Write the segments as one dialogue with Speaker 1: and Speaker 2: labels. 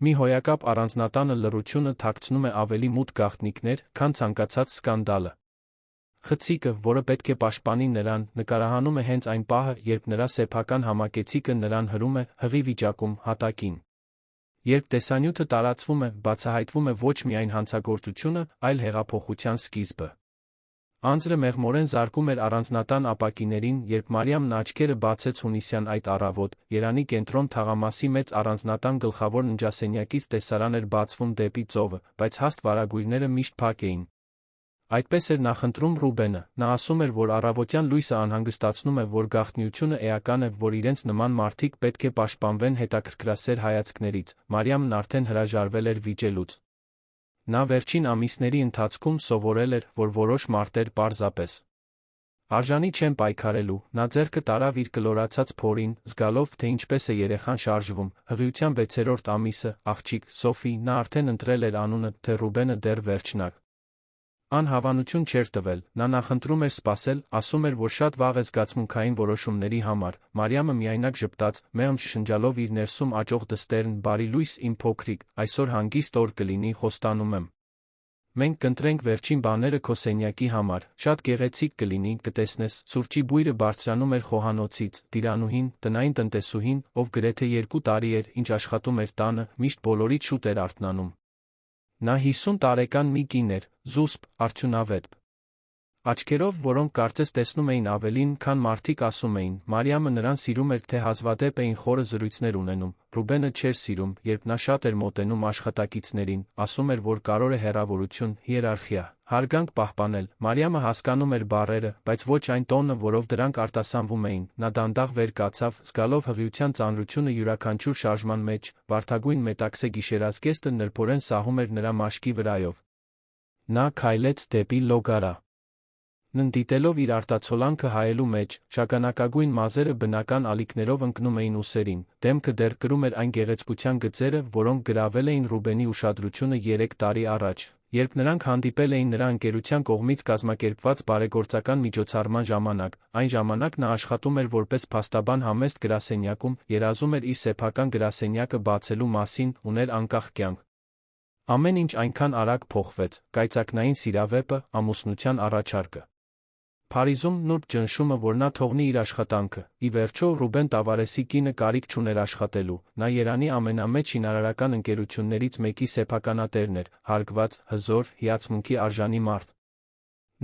Speaker 1: Մի հոյակապ առանձնատանը լռությունը թաքցնում է ավելի մութ գաղտնիքներ, քան ցանկացած սկանդալը։ Խցիկը, որը պետք է պաշտպանի նրան, նկարահանում է հենց այն պահը, երբ նրա սեփական համակեցիկը նրան հրում է, հղի վիճակում, հատակին։ Երբ տեսանյութը տարածվում է, բացահայտվում է ոչ միայն հանցագործությունը, այլ հեղափոխության սկիզբը։ Անձրը մեղմորեն զարկում էր առանձնատան ապակիներին, երբ Մարիամն աչքերը բացեց հունիսյան այդ առավոտ, Երանի կենտրոն թաղամասի մեծ առանձնատան գլխավոր ննջասենյակից տեսարան էր բացվում դեպի ծովը, բայց հաստ վարագույրները միշտ փակ էին։ Այդպես էր նախընտրում Ռուբենը, նա ասում էր, որ առավոտյան լույսը անհանգստացնում է, որ գաղտնիությունը էական է, որ իրենց նման մարդիկ պետք է պաշտպանվեն հետաքրքրասեր հայացքներից, Մարիամն արդեն հրաժարվել էր վիճելուց։ Նա վերջին ամիսների ընթացքում սովորել էր, որ որոշ մարդեր պարզապես արժանի չեն պայքարելու, նա ձեռքը տարավ իր կլորացած փորին, զգալով, թե ինչպես է երեխան շարժվում, հղիության 6-րդ ամիսը, աղջիկ, Սոֆի, նա արդեն ընտրել էր անունը, թե Ռուբենը դեռ վերջնակ անհավանություն չէր տվել, նա նախընտրում էր սպասել, ասում էր, որ շատ վաղ է զգացմունքային որոշումների համար, Մարիամը միայնակ ժպտաց, մեղմ շշնջալով իր ներսում աճող դստերն, բարի լույս իմ փոքրիկ, այսօր հանգիստ օր կլինի, խոստանում եմ։ Մենք կընտրենք վերջին բաները քո սենյակի համար, շատ գեղեցիկ կլինի, կտեսնես, սուրճի բույրը բարձրանում էր խոհանոցից, տիրանուհին, տնային տնտեսուհին, ով գրեթե 2 տարի էր, ինչ աշխատում էր տանը, միշտ բոլորից շուտ էր արթնանում։ Նա 50 տարեկան մի կին էր, զուսպ, արդյունավետ։ Աչքերով, որոնք կարծես տեսնում էին ավելին, քան մարդիկ ասում էին, Մարիամը նրան սիրում էր, թե հազվադեպ էին խորը զրույցներ ունենում, Ռուբենը չէր սիրում, երբ նա շատ էր մոտենում աշխատակիցներին, ասում էր, որ կարող է հեռավորություն, հիերարխիա, հարգանք պահպանել, Մարիամը հասկանում էր բառերը, բայց ոչ այն տոնը, որով դրանք արտասանվում էին, նա դանդաղ վեր կացավ, զգալով հղիության ծանրությունը յուրաքանչյուր շարժման մեջ, վարդագույն մետաքսե գիշերազգեստը նրբորեն սահում էր նրա մաշկի վրայով։ Նա քայլեց դեպի լոգարա։ Դիտելով իր արտացոլանքը հայելու մեջ, շագանակագույն մազերը բնական ալիքներով ընկնում էին ուսերին, դեմքը դեռ կրում էր այն գեղեցկության գծերը, որոնք գրավել էին Ռուբենի ուշադրությունը 3 տարի առաջ, երբ նրանք հանդիպել էին նրա ընկերության կողմից կազմակերպված բարեգործական միջոցառման ժամանակ, այն ժամանակ նա աշխատում էր որպես փաստաբան համեստ գրասենյակում, երազում էր իր սեփական գրասենյակը բացելու մասին, ուներ անկախ կյանք։ Ամեն ինչ այնքան արագ փոխվեց, կայծակնային սիրավեպը, ամուսնության առաջարկը։ Փարիզում նուրբ ճնշումը, որ նա թողնի իր աշխատանքը, ի վերջո Ռուբեն Տավարեսի կինը կարիք չուներ աշխատելու, նա Երանի ամենամեծ շինարարական ընկերություններից մեկի սեփականատերն էր, հարգված, հզոր, հիացմունքի արժանի մարդ։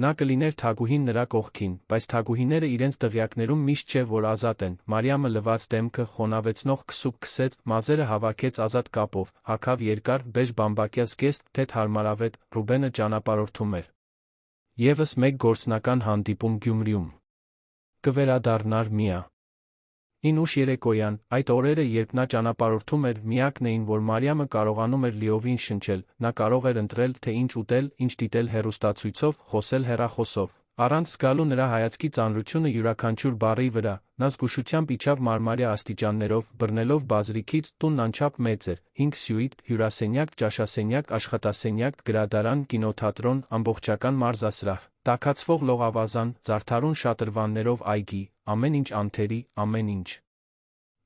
Speaker 1: Նա կլիներ թագուհին նրա կողքին, բայց թագուհիները իրենց դղյակներում միշտ չէ, որ ազատ են, Մարիամը լվաց դեմքը, խոնավեցնող քսուկ քսեց, մազերը հավաքեց ազատ կապով, հագավ երկար, բեժ բամբակյա զգեստ, թեթ հարմարավետ, Ռուբենը ճանապարհորդում էր։ Եվս մեկ գործնական հանդիպում Գյումրիում։ Կվերադառնար միա։ Ինուշ երեկոյան, այդ օրերը, երբ նա ճանապարհորդում էր, միակն էին, որ Մարիամը կարողանում էր լիովին շնչել, նա կարող էր ընտրել, թե ինչ ուտել, ինչ դիտել հեռուստացույցով, խոսել հեռախոսով։ Առանց զգալու նրա հայացքի ծանրությունը յուրաքանչյուր բառի վրա, նա զգուշությամբ իջավ մարմարյա աստիճաններով, բռնելով բազրիքից, տունն անչափ մեծ էր, 5 սյուիտ, հյուրասենյակ, ճաշասենյակ, աշխատասենյակ, գրադարան, կինոթատրոն, ամբողջական մարզասրահ, տաքացվող լողավազան, զարդարուն շատրվաններով այգի, ամեն ինչ անթերի, ամեն ինչ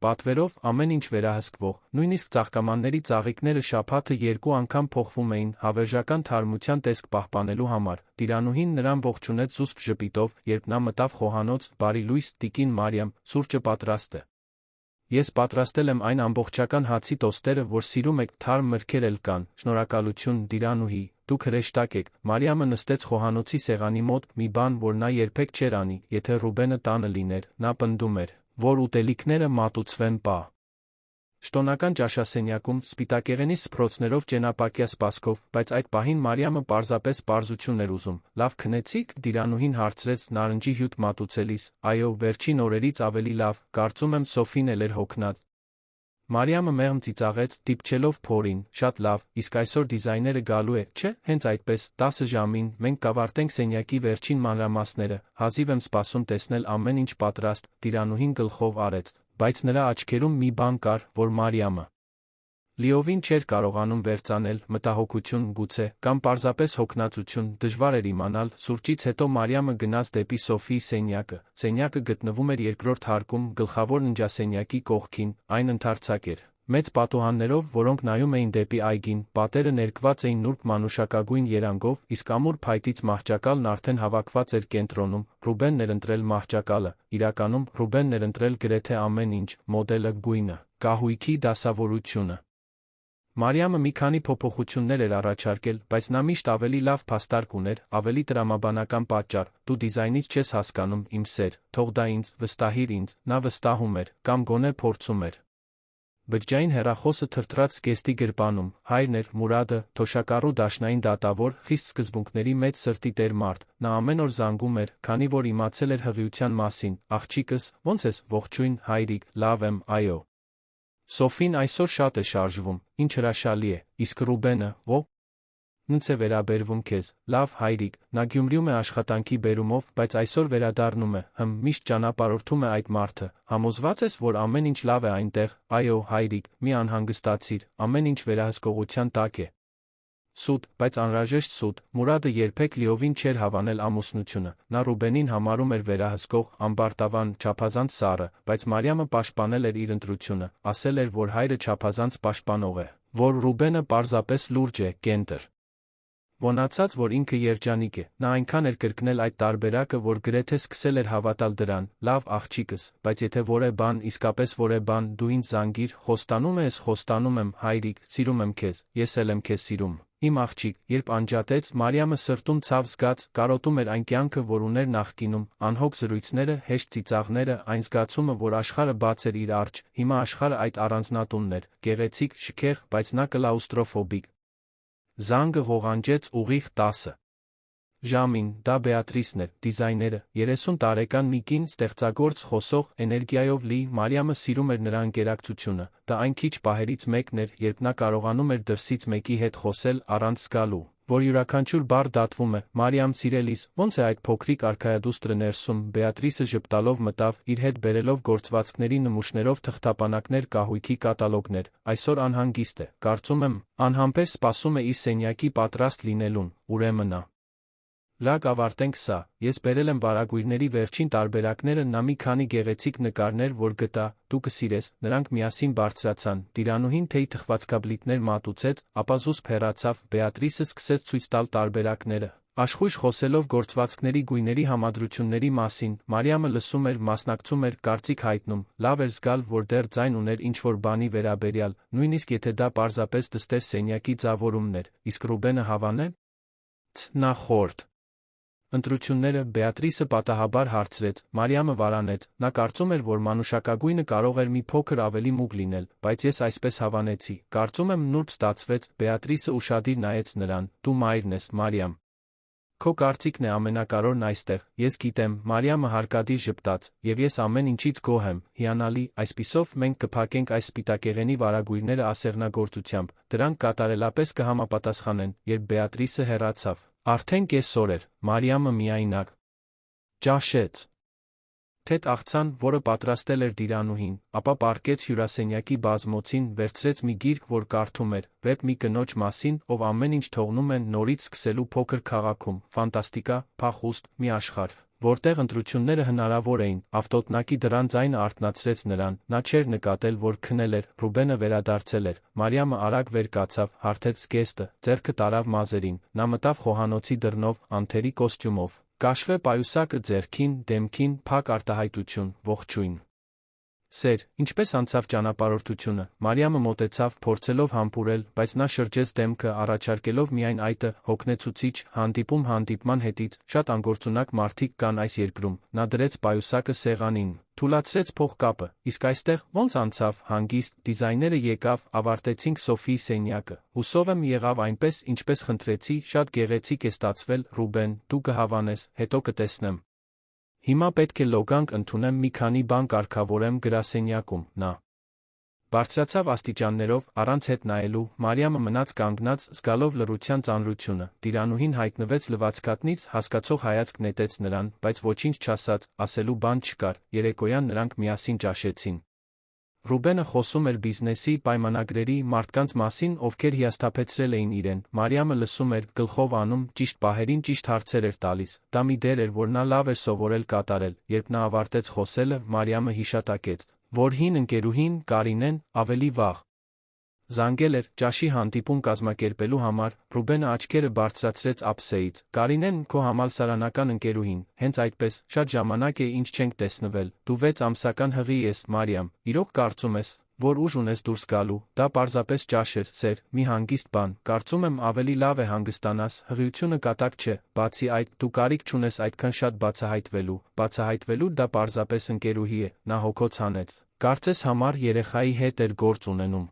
Speaker 1: պատվերով, ամեն ինչ վերահսկվող, նույնիսկ ծաղկամանների ծաղիկները շաբաթը 2 անգամ փոխվում էին, հավերժական թարմության տեսք պահպանելու համար, տիրանուհին նրան ողջունեց զուսպ ժպիտով, երբ նա մտավ խոհանոց, բարի լույս, տիկին Մարիամ, սուրճը պատրաստ է։ Ես պատրաստել եմ այն ամբողջական հացի տոստերը, որ սիրում եք, թարմ մրգեր էլ կան, շնորհակալություն, տիրանուհի, դուք հրեշտակ եք, Մարիամը նստեց խոհանոցի սեղանի մոտ, մի բան, որ նա երբեք չէր անի, եթե Ռուբենը տանը լիներ, նա պնդում էր, որ ուտելիքները մատուցվեն պա։ Շտոնական ճաշասենյակում, սպիտակեղենի սփռոցներով ճենապակյա սպասքով, բայց այդ պահին Մարիամը պարզապես պարզություն էր ուզում, լավ քնեցի՞ք, տիրանուհին հարցրեց նարնջի հյութ մատուցելիս, այո, վերջին օրերից ավելի լավ, կարծում եմ Սոֆին էլ էր հոգնած։ Մարիամը մեղմ ծիծաղեց, դիպչելով փորին, շատ լավ, իսկ այսօր դիզայները գալու է, չէ՞, հենց այդպես, 10 ժամին, մենք կավարտենք սենյակի վերջին մանրամասները, հազիվ եմ սպասում տեսնել ամեն ինչ պատրաստ, տիրանուհին գլխով արեց, բայց նրա աչքերում մի բան կար, որ Մարիամը լիովին չէր կարողանում վերծանել, մտահոգություն, գուցե, կամ պարզապես հոգնածություն, դժվար էր իմանալ, սուրճից հետո Մարիամը գնաց դեպի Սոֆիի սենյակը, սենյակը գտնվում էր երկրորդ հարկում, գլխավոր ննջասենյակի կողքին, այն ընդարձակ էր, Մեծ պատուհաններով, որոնք նայում էին դեպի այգին, պատերը ներկված էին նուրբ մանուշակագույն երանգով, իսկ ամուր փայտից մահճակալն արդեն հավաքված էր կենտրոնում։ Ռուբենն էր ընտրել մահճակալը, իրականում Ռուբենն էր ընտրել գրեթե ամեն ինչ՝ մոդելը, գույնը, կահույքի դասավորությունը։ Մարիամը մի քանի փոփոխություններ էր առաջարկել, բայց նա միշտ ավելի լավ փաստարկ ուներ, ավելի տրամաբանական պատճառ՝ դու դիզայնից չես հասկանում, իմ սեր, թող դա ինձ, վստահիր ինձ, նա վստահում էր, կամ գոնե փորձում էր։ Բջջային հեռախոսը թրթռաց զգեստի գրպանում, հայրն էր, Մուրադը, թոշակառու դաշնային դատավոր, խիստ սկզբունքների մեծ սրտի տեր մարդ, նա ամեն օր զանգում էր, քանի որ իմացել էր հղիության մասին, աղջիկս, ո՞նց ես, ողջույն, հայրիկ, լավ եմ, այո։ Սոֆին այսօր շատ է շարժվում, ինչ հրաշալի է, իսկ Ռուբենը, ո՞նց է վերաբերվում քեզ, լավ, հայրիկ, նա Գյումրիում է աշխատանքի բերումով, բայց այսօր վերադառնում է, միշտ ճանապարհորդում է այդ մարդը, համոզված ես, որ ամեն ինչ լավ է այնտեղ, այո, հայրիկ, մի անհանգստացիր, ամեն ինչ վերահսկողության տակ է։ Սուտ, բայց անհրաժեշտ սուտ, Մուրադը երբեք լիովին չէր հավանել ամուսնությունը, նա Ռուբենին համարում էր վերահսկող, ամբարտավան, չափազանց սառը, բայց Մարիամը պաշտպանել էր իր ընտրությունը, ասել էր, որ հայրը չափազանց պաշտպանող է, որ Ռուբենը պարզապես լուրջ է, կենտր։ Մոնացած, որ ինքը երջանիկ է, նա այնքան էր կրկնել այդ տարբերակը, որ գրեթե սկսել էր հավատալ դրան, լավ, աղջիկս, բայց եթե որե բան, իսկապես որե բան, դու ինձ զանգիր, խոստանում ես, խոստանում եմ, հայրիկ, սիրում եմ քեզ, ես էլ եմ քեզ սիրում, իմ աղջիկ, երբ անջատեց, Մարիամը սրտում ցավ զգաց, կարոտում էր այն կյանքը, որ ուներ նախկինում, անհոգ զրույցները, հեշտ ծիծաղները, այն զգացումը, որ աշխարհը բաց էր իր առջ, հիմա աշխարհը այդ առանձնատունն էր, գեղեցիկ, շքեղ, բայց նա կլաուստրոֆոբիկ։ Զանգը ղողանջեց ուղիղ 10 ժամին, դա Բեատրիսն էր, դիզայները, 30 տարեկան մի կին, ստեղծագործ, խոսող, էներգիայով լի, Մարիամը սիրում էր նրա ընկերակցությունը, դա այն քիչ պահերից մեկն էր, երբ նա կարողանում էր դրսից մեկի հետ խոսել, առանց զգալու, որ յուրաքանչյուր բառ դատվում է, Մարիամ սիրելիս, ո՞նց է այդ փոքրիկ արքայադուստրը ներսում, Բեատրիսը ժպտալով մտավ, իր հետ բերելով գործվածքների նմուշներով թղթապանակներ, կահույքի կատալոգներ, այսօր անհանգիստ է, կարծում եմ, անհամբեր սպասում է իր սենյակի պատրաստ լինելուն, ուրեմն նա։ Լավ, ավարտենք սա, ես բերել եմ վարագույրների վերջին տարբերակները, նա մի քանի գեղեցիկ նկարներ, որ գտա, դու կսիրես, նրանք միասին բարձրացան, Տիրանուհին թեյ թխվածքաբլիթներ մատուցեց, ապա զուսպ հեռացավ, Բեատրիսը սկսեց ցույց տալ տարբերակները, աշխույժ խոսելով գործվածքների գույների համադրությունների մասին, Մարիամը լսում էր, մասնակցում էր, կարծիք հայտնում, լավ էր զգալ, որ դեռ ձայն ուներ ինչ-որ բանի վերաբերյալ, նույնիսկ եթե դա պարզապես դստեր սենյակի ձավորումն էր, իսկ Ռուբենը հավանե՞։ Նախորդ ընտրությունները, Բեատրիսը պատահաբար հարցրեց, Մարիամը վարանեց, նա կարծում էր, որ մանուշակագույնը կարող էր մի փոքր ավելի մուգ լինել, բայց ես այսպես հավանեցի, կարծում եմ նուրբ ստացվեց, Բեատրիսը ուշադիր նայեց նրան, դու մայրն ես, Մարիամ։ Քո կարծիքն է ամենակարևորն այստեղ, ես գիտեմ, Մարիամը հարկադիր ժպտաց, եւ ես ամեն ինչից գոհ եմ, հիանալի, այսպիսով մենք կփակենք այս սպիտակեղենի վարագույրները ասեղնագործությամբ, դրանք կատարելապես կհամապատասխանեն, երբ Բեատրիսը հեռացավ, արդեն կեսօր էր, Մարիամը միայնակ ճաշեց։ Թեթ աղցան, որը պատրաստել էր Տիրանուհին, ապա պառկեց հյուրասենյակի բազմոցին, վերցրեց մի գիրք, որ կարդում էր, վեպ մի կնոջ մասին, ով ամեն ինչ թողնում է նորից սկսելու փոքր քաղաքում, ֆանտաստիկա, փախուստ, մի աշխարհ, որտեղ ընտրությունները հնարավոր էին, ավտոտնակի դռան ձայնը արթնացրեց նրան, նա չէր նկատել, որ քնել էր, Ռուբենը վերադարձել էր, Մարիամը արագ վեր կացավ, հարթեց զգեստը, ձեռքը տարավ մազերին, նա մտավ խոհանոցի դռնով, անթերի կոստյումով, կաշվե պայուսակը ձեռքին, դեմքին, փակ արտահայտություն, ողջույն։ Սեր, ինչպես անցավ ճանապարհորդությունը, Մարիամը մոտեցավ, փորձելով համբուրել, բայց նա շրջեց դեմքը, առաջարկելով միայն այդը, հոգնեցուցիչ, հանդիպման հետից, շատ անգործունակ մարդիկ կան այս երկրում, նա դրեց պայուսակը սեղանին, թուլացրեց փողկապը, իսկ այստեղ ո՞նց անցավ, հանգիստ, դիզայները եկավ, ավարտեցինք Սոֆիի սենյակը, հուսով եմ եղավ այնպես, ինչպես խնդրեցի, շատ գեղեցիկ է ստացվել, Ռուբեն, դու կհավանես, հետո կտեսնեմ։ Հիմա պետք է լոգանք ընդունեմ մի քանի բան կարգավորեմ գրասենյակում, նա բարձրացավ աստիճաններով, առանց հետ նայելու, Մարիամը մնաց կանգնած, զգալով լռության ծանրությունը, Տիրանուհին հայտնվեց լվացքատնից, հասկացող հայացք նետեց նրան, բայց ոչինչ չասաց, ասելու բան չկար, երեկոյան նրանք միասին ճաշեցին։ Ռուբենը խոսում էր բիզնեսի, պայմանագրերի, մարդկանց մասին, ովքեր հիասթափեցրել էին իրեն, Մարիամը լսում էր, գլխով անում, ճիշտ պահերին ճիշտ հարցեր էր տալիս, դա մի դեր էր, որ նա լավ էր սովորել կատարել, երբ նա ավարտեց խոսելը, Մարիամը հիշատակեց, որ հին ընկերուհին, Կարինեն, ավելի վաղ Զանգել էր ճաշի հանդիպում կազմակերպելու համար, Ռուբենը աչքերը բարձրացրեց ափսեից, Կարինեն, քո համալսարանական ընկերուհին, հենց այդպես, շատ ժամանակ է ինչ չենք տեսնվել, դու 6 ամսական հղի ես, Մարիամ, իրոք կարծում ես, որ ուժ ունես դուրս գալու, դա պարզապես ճաշ էր, սեր, մի հանգիստ բան, կարծում եմ ավելի լավ է հանգստանաս, հղիությունը կատակ չէ, բացի այդ, դու կարիք չունես այդքան շատ բացահայտվելու, դա պարզապես ընկերուհի է, նա հոգոց հանեց, կարծես համար երեխայի հետ էր գործ ունենում։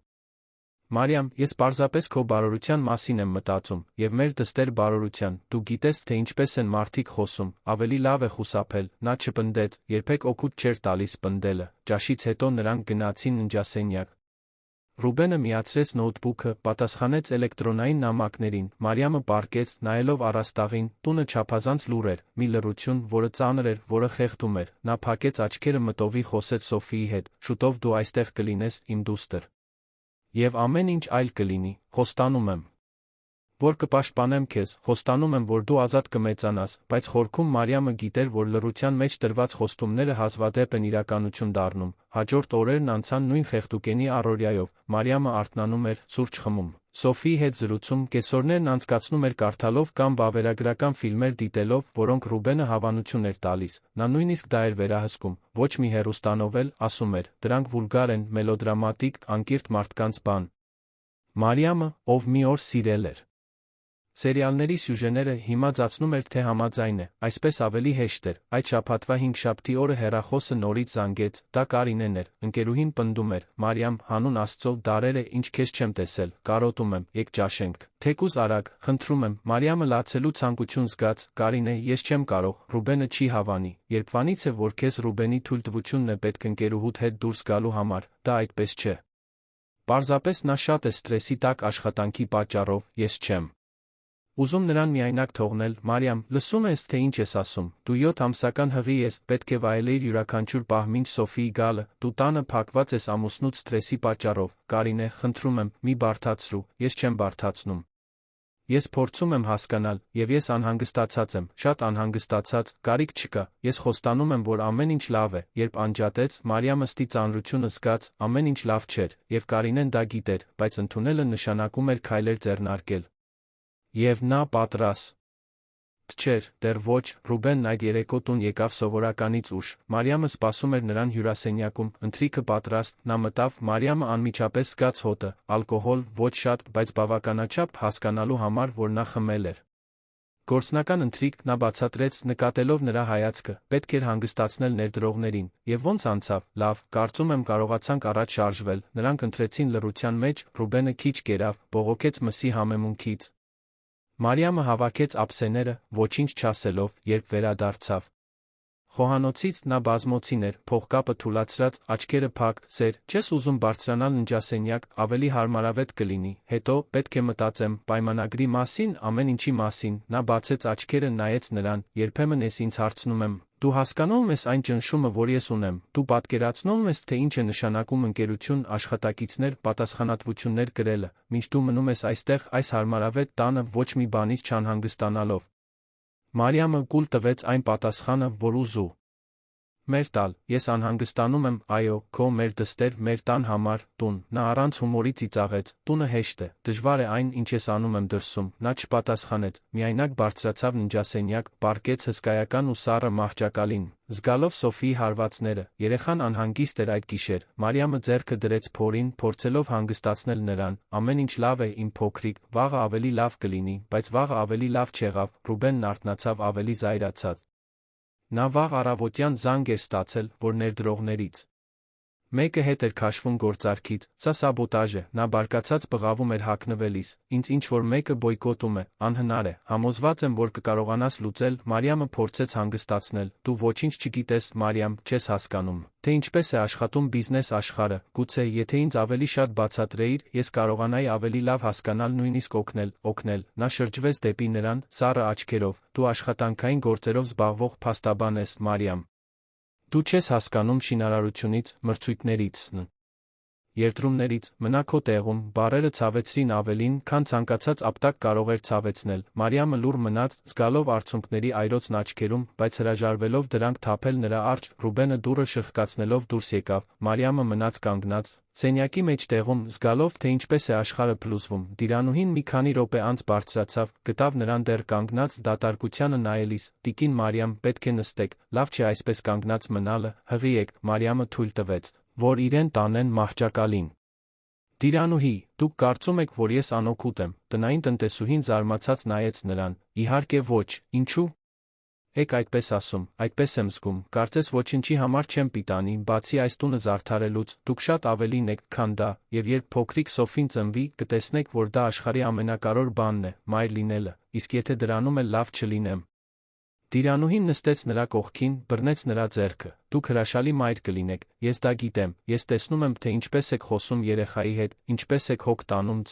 Speaker 1: Մարիամ, ես պարզապես քո բարօրության մասին եմ մտածում, և մեր դստեր բարօրության, դու գիտես, թե ինչպես են մարդիկ խոսում, ավելի լավ է խուսափել, նա չպնդեց, երբեք օգուտ չէր տալիս պնդելը, ճաշից հետո նրանք գնացին ննջասենյակ։ Ռուբենը միացրեց նոթբուքը, պատասխանեց էլեկտրոնային նամակներին, Մարիամը պառկեց, նայելով առաստաղին, տունը չափազանց լուռ էր, մի լռություն, որը ծանր էր, որը խեղդում էր, նա փակեց աչքերը մտովի խոսեց Սոֆիի հետ, շուտով դու այստեղ կլինես, իմ դուստր։ Եվ ամեն ինչ այլ կլինի, խոստանում եմ, որ կպաշտպանեմ քեզ, խոստանում եմ, որ դու ազատ կմեծանաս, բայց խորքում Մարիամը գիտեր, որ լռության մեջ տրված խոստումները հազվադեպ են իրականություն դառնում, հաջորդ օրերն անցան նույն խեղդուկենի առօրյայով, Մարիամը արթնանում էր, սուրճ խմում, Սոֆիի հետ զրուցում, կեսօրներն անցկացնում էր կարդալով կամ վավերագրական ֆիլմեր դիտելով, որոնք Ռուբենը հավանություն էր տալիս, նա նույնիսկ դա էր վերահսկում, ոչ մի հեռուստանովել, ասում էր, դրանք վուլգար են, մելոդրամատիկ, անկիրթ մարդկանց բան։ Մարիամը, ով մի օր սիրել էր սերիալների սյուժեները, հիմա ձացնում էր, թե համաձայն է, այսպես ավելի հեշտ էր, այդ շաբաթվա հինգշաբթի օրը հեռախոսը նորից զանգեց, դա Կարինեն էր, ընկերուհին պնդում էր, Մարիամ, հանուն Աստծո, դարեր է, ինչ քեզ չեմ տեսել, կարոտում եմ, եկ ճաշենք, թեկուզ արագ, խնդրում եմ, Մարիամը լացելու ցանկություն զգաց, Կարինե, ես չեմ կարող, Ռուբենը չի հավանի, երբվանից է, որ քեզ Ռուբենի թույլտվությունն է պետք ընկերուհուդ հետ դուրս գալու համար, դա այդպես չէ։ Պարզապես նա շատ է սթրեսի տակ աշխատանքի պատճառով, ես չեմ ուզում նրան միայնակ թողնել, Մարիամ, լսում ես, թե ինչ ես ասում, դու 7 ամսական հղի ես, պետք է վայելեիր յուրաքանչյուր պահ մինչ Սոֆիի գալը, դու տանը փակված ես ամուսնուդ սթրեսի պատճառով, Կարինե, խնդրում եմ, մի բարդացրու, ես չեմ բարդացնում։ Ես փորձում եմ հասկանալ, և ես անհանգստացած եմ, շատ անհանգստացած, կարիք չկա, ես խոստանում եմ, որ ամեն ինչ լավ է, երբ անջատեց, Մարիամը ստի ծանրությունը զգաց, ամեն ինչ լավ չէր, և Կարինեն դա գիտեր, բայց ընդունելը նշանակում էր քայլեր ձեռնարկել։ Եվ նա պատրաստ չէր, դեռ ոչ, Ռուբենն այդ երեկո տուն եկավ սովորականից ուշ, Մարիամը սպասում էր նրան հյուրասենյակում, ընթրիքը պատրաստ, նա մտավ, Մարիամը անմիջապես զգաց հոտը, ալկոհոլ, ոչ շատ, բայց բավականաչափ հասկանալու համար, որ նա խմել էր։ Գործնական ընթրիք, նա բացատրեց, նկատելով նրա հայացքը, պետք էր հանգստացնել ներդրողներին, և ոնց անցավ, լավ, կարծում եմ կարողացանք առաջ շարժվել, նրանք ընթրեցին լռության մեջ, Ռուբենը քիչ կերավ, բողոքեց մսի համեմունքից։ Մարիամը հավաքեց ափսեները, ոչինչ չասելով, երբ վերադարձավ։ Խոհանոցից նա բազմոցին էր, փողկապը թուլացրած, աչքերը փակ, սեր, չես ուզում բարձրանալ ննջասենյակ, ավելի հարմարավետ կլինի, հետո, պետք է մտածեմ, պայմանագրի մասին, ամեն ինչի մասին, նա բացեց աչքերը, նայեց նրան, երբեմն ես ինձ հարցնում եմ, դու հասկանում ես այն ճնշումը, որ ես ունեմ, դու պատկերացնում ես, թե ինչ է նշանակում ընկերություն, աշխատակիցներ, պատասխանատվություններ կրելը, մինչ դու մնում ես այստեղ, այս հարմարավետ տանը, ոչ մի բանից չանհանգստանալով։ Մարիամը կուլ տվեց այն պատասխանը, որ ուզում մեր տալ, ես անհանգստանում եմ, այո, քո մեր դստեր, մեր տան համար, տուն, նա առանց հումորի ծիծաղեց, տունը հեշտ է, դժվար է այն, ինչ ես անում եմ դրսում, նա չպատասխանեց, միայնակ բարձրացավ ննջասենյակ, պառկեց հսկայական ու սառը մահճակալին, զգալով Սոֆիի հարվածները, երեխան անհանգիստ էր այդ գիշեր, Մարիամը ձեռքը դրեց փորին, փորձելով հանգստացնել նրան, ամեն ինչ լավ է, իմ փոքրիկ, վաղը ավելի լավ կլինի, բայց վաղը ավելի լավ չեղավ, Ռուբենն արթնացավ ավելի զայրացած։ Նա վաղ առավոտյան զանգ էր ստացել, որ ներդրողներից մեկը հետ էր քաշվում գործարքից, սա սաբոտաժ է, նա բարկացած բղավում էր հագնվելիս, ինձ ինչ-որ մեկը բոյկոտում է, անհնար է, համոզված եմ, որ կկարողանաս լուծել, Մարիամը փորձեց հանգստացնել, դու ոչինչ չգիտես, Մարիամ, չես հասկանում, թե ինչպես է աշխատում բիզնես աշխարհը, գուցե, եթե ինձ ավելի շատ բացատրեիր, ես կարողանայի ավելի լավ հասկանալ, նույնիսկ օգնել, նա շրջվեց դեպի նրան, սառը աչքերով, դու աշխատանքային գործերով զբաղվող փաստաբան ես, Մարիամ։ Դու չես հասկանում շինարարությունից, մրցույթներից, Երդրումներից, մնա քո տեղում, բառերը ցավեցրին ավելին, քան ցանկացած ապտակ կարող էր ցավեցնել։ Մարիամը լուռ մնաց, զգալով արցունքների այրոցն աչքերում, բայց հրաժարվելով դրանք թափել նրա առջ, Ռուբենը դուռը շրխկացնելով դուրս եկավ։ Մարիամը մնաց կանգնած, սենյակի մեջտեղում, զգալով, թե ինչպես է աշխարհը փլուզվում։ Տիրանուհին մի քանի րոպե անց բարձրացավ, գտավ նրան դեռ կանգնած, դատարկությանը նայելիս։ «Տիկին Մարիամ, պետք է նստեք, լավ չէ այսպես կանգնած մնալը, հղիեք», Մարիամը թույլ տվեց, որ իրեն տանեն մահճակալին։ «Տիրանուհի, դուք կարծում եք, որ ես անօգուտ եմ», տնային տնտեսուհին զարմացած նայեց նրան։ «Իհարկե ոչ, ինչու՞։ Էք այդպես ասում, այդպես եմ զգում, կարծես ոչնչի համար չեմ պիտանի, բացի այս տունը զարդարելուց, դուք շատ ավելին եք, քան դա, եւ երբ փոքրիկ Սոֆին ծնվի, կտեսնեք, որ դա աշխարհի ամենակարևոր բանն է, մայր լինելը, իսկ եթե դրանում էլ լավ չլինեմ»։ Տիրանուհին նստեց նրա կողքին, բռնեց նրա ձեռքը։ «Դուք հրաշալի մայր կլինեք, ես դա գիտեմ, ես տեսնում եմ, թե ինչպես եք խոսում երեխայի հետ, ինչպես եք հոգ տանում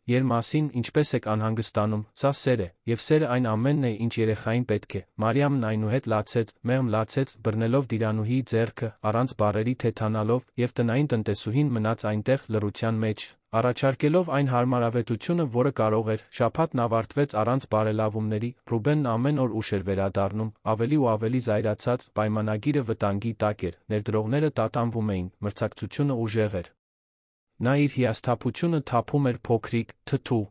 Speaker 1: իր մասին, ինչպես եք անհանգստանում, սա սեր է, եւ սերը այն ամենն է, ինչ երեխային պետք է»։ Մարիամն այնուհետ լացեց, մեղմ լացեց, բռնելով Տիրանուհիի ձեռքը, առանց բառերի թեթանալով, եւ տնային տնտեսուհին մնաց այնտեղ լռության մեջ, առաջարկելով այն հարմարավետությունը, որը կարող էր։ Շաբաթն ավարտվեց առանց բարելավումների, Ռուբենն ամեն օր ուշ էր վերադառնում, ավելի ու ավելի զայրացած, պայմանագիրը վտանգի տակ էր, ներդրողները տատանվում էին, մրցակցությունը ուժեղ էր։ Նա իր հիասթափությունը թափում էր փոքրիկ, թթու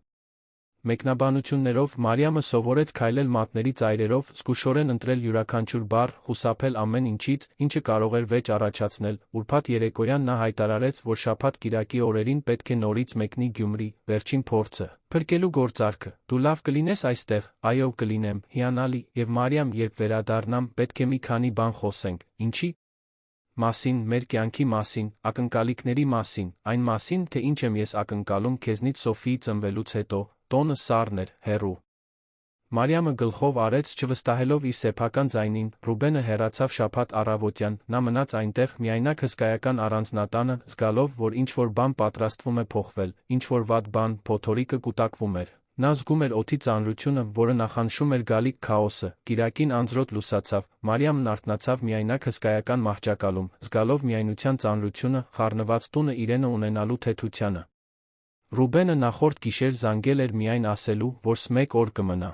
Speaker 1: մեկնաբանություններով։ Մարիամը սովորեց քայլել մատների ծայրերով, զգուշորեն ընտրել յուրաքանչյուր բառ, խուսափել ամեն ինչից, ինչը կարող էր վեճ առաջացնել։ Ուրբաթ երեկոյան նա հայտարարեց, որ շաբաթ-կիրակի օրերին պետք է նորից մեկնի Գյումրի, վերջին փորձը փրկելու գործարքը։ «Դու լավ կլինես այստեղ»։ «Այո, կլինեմ, հիանալի, եւ Մարիամ, երբ վերադառնամ, պետք է մի քանի բան խոսենք»։ «Ինչի՞ մասին»։ «Մեր կյանքի մասին, ակնկալիքների մասին, այն մասին, թե ինչ եմ ես ակնկալում քեզնից Սոֆիի ծնվելուց հետո»։ Տոնը սառն էր, հեռու։ Մարիամը գլխով արեց, չվստահելով իր սեփական ձայնին։ Ռուբենը հեռացավ շաբաթ առավոտյան, նա մնաց այնտեղ միայնակ հսկայական առանձնատանը, զգալով, որ ինչ-որ բան պատրաստվում է փոխվել, ինչ-որ վատ բան, փոթորիկը կուտակվում էր։ Նա զգում էր օդի ծանրությունը, որը նախանշում էր գալիք քաոսը։ Կիրակին անձրոտ լուսացավ, Մարիամն արթնացավ միայնակ հսկայական մահճակալում, զգալով միայնության ծանրությունը, խառնված տունը իրենը ունենալու թեթությանը։ Ռուբենը նախորդ գիշեր զանգել էր միայն ասելու, որ մեկ օր կմնա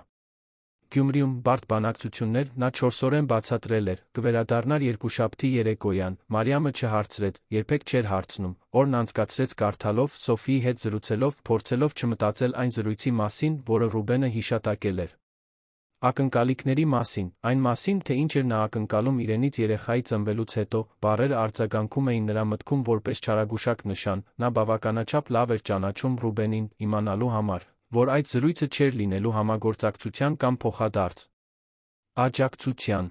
Speaker 1: Գյումրիում, բարդ բանակցություններ, նա 4-օրեն բացատրել էր, կվերադառնար երկուշաբթի երեկոյան։ Մարիամը չհարցրեց, երբեք չէր հարցնում, օրն անցկացրեց կարդալով, Սոֆիի հետ զրուցելով, փորձելով չմտածել այն զրույցի մասին, որը Ռուբենը հիշատակել էր։ Ակնկալիքների մասին, այն մասին, թե ինչ էր նա ակնկալում իրենից երեխայի ծնվելուց հետո, բառերը արձագանքում էին նրա մտքում որպես չարագուշակ նշան, նա բավականաչափ լավ էր ճանաչում Ռուբենին, իմանալու համար, որ այդ զրույցը չէր լինելու համագործակցության կամ փոխադարձ աջակցության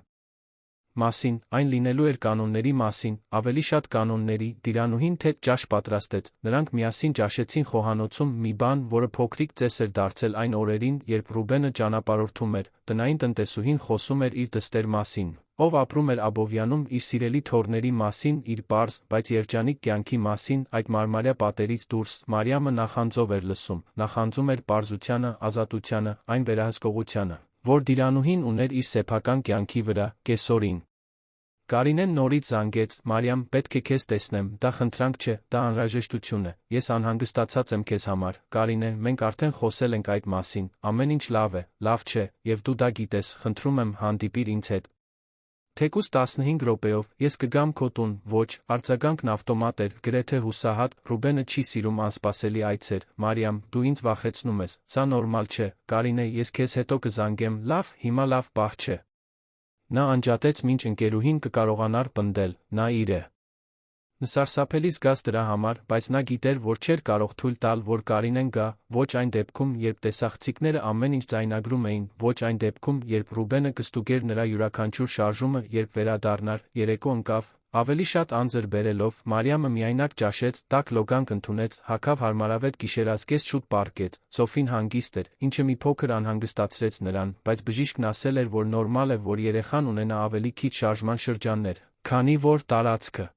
Speaker 1: մասին, այն լինելու էր կանոնների մասին, ավելի շատ կանոնների։ Տիրանուհին թեթ ճաշ պատրաստեց, նրանք միասին ճաշեցին խոհանոցում մի բան, որը փոքրիկ ծես էր դարձել այն օրերին, երբ Ռուբենը ճանապարհորդում էր։ Տնային տնտեսուհին խոսում էր իր դստեր մասին, ով ապրում էր Աբովյանում, իր սիրելի թոռների մասին, իր պարզ, բայց երջանիկ կյանքի մասին, այդ մարմարյա պատերից դուրս։ Մարիամը նախանձով էր լսում, նախանձում էր պարզությանը, ազատությանը, այն վերահսկողությանը, որ Տիրանուհին ուներ իր սեփական կյանքի վրա, կեսօրին։ Կարինեն նորից զանգեց. «Մարիամ, պետք է քեզ տեսնեմ, դա խնդրանք չէ, դա անհրաժեշտություն է, ես անհանգստացած եմ քեզ համար»։ «Կարինե, մենք արդեն խոսել ենք այդ մասին, ամեն ինչ լավ է, լավ չէ, եւ դու դա գիտես, խնդրում եմ, հանդիպիր ինձ հետ։ Թեկուզ 15 րոպեով, ես կգամ քո տուն»։ «Ոչ», արձագանքն ավտոմատ էր, գրեթե հուսահատ։ Ռուբենը չի սիրում անսպասելի այցեր։ «Մարիամ, դու ինձ վախեցնում ես, սա նորմալ չէ»։ «Կարինե, ես քեզ հետո կզանգեմ»։ «Լավ, հիմա լավ պահ չէ»։ Նա անջատեց, մինչ ընկերուհին կկարողանար պնդել, նա իր է։ Սարսափելի զգաց դրա համար, բայց նա գիտեր, որ չէր կարող թույլ տալ, որ Կարինեն գա, ոչ այն դեպքում, երբ տեսախցիկները ամեն ինչ ձայնագրում էին, ոչ այն դեպքում, երբ Ռուբենը կստուգեր նրա յուրաքանչյուր շարժումը, երբ վերադառնար։ Երեկո ընկավ, ավելի շատ անձր բերելով, Մարիամը միայնակ ճաշեց, տաք լոգանք ընդունեց, հագավ հարմարավետ գիշերազգեստ շուտ պառկեց։ Սոֆին հանգիստ էր, ինչը մի փոքր անհանգստացրեց նրան, բայց բժիշկն ասել էր, որ նորմալ է, որ երեխան ունենա ավելի քիչ շարժման շրջաններ, քանի որ տարածքը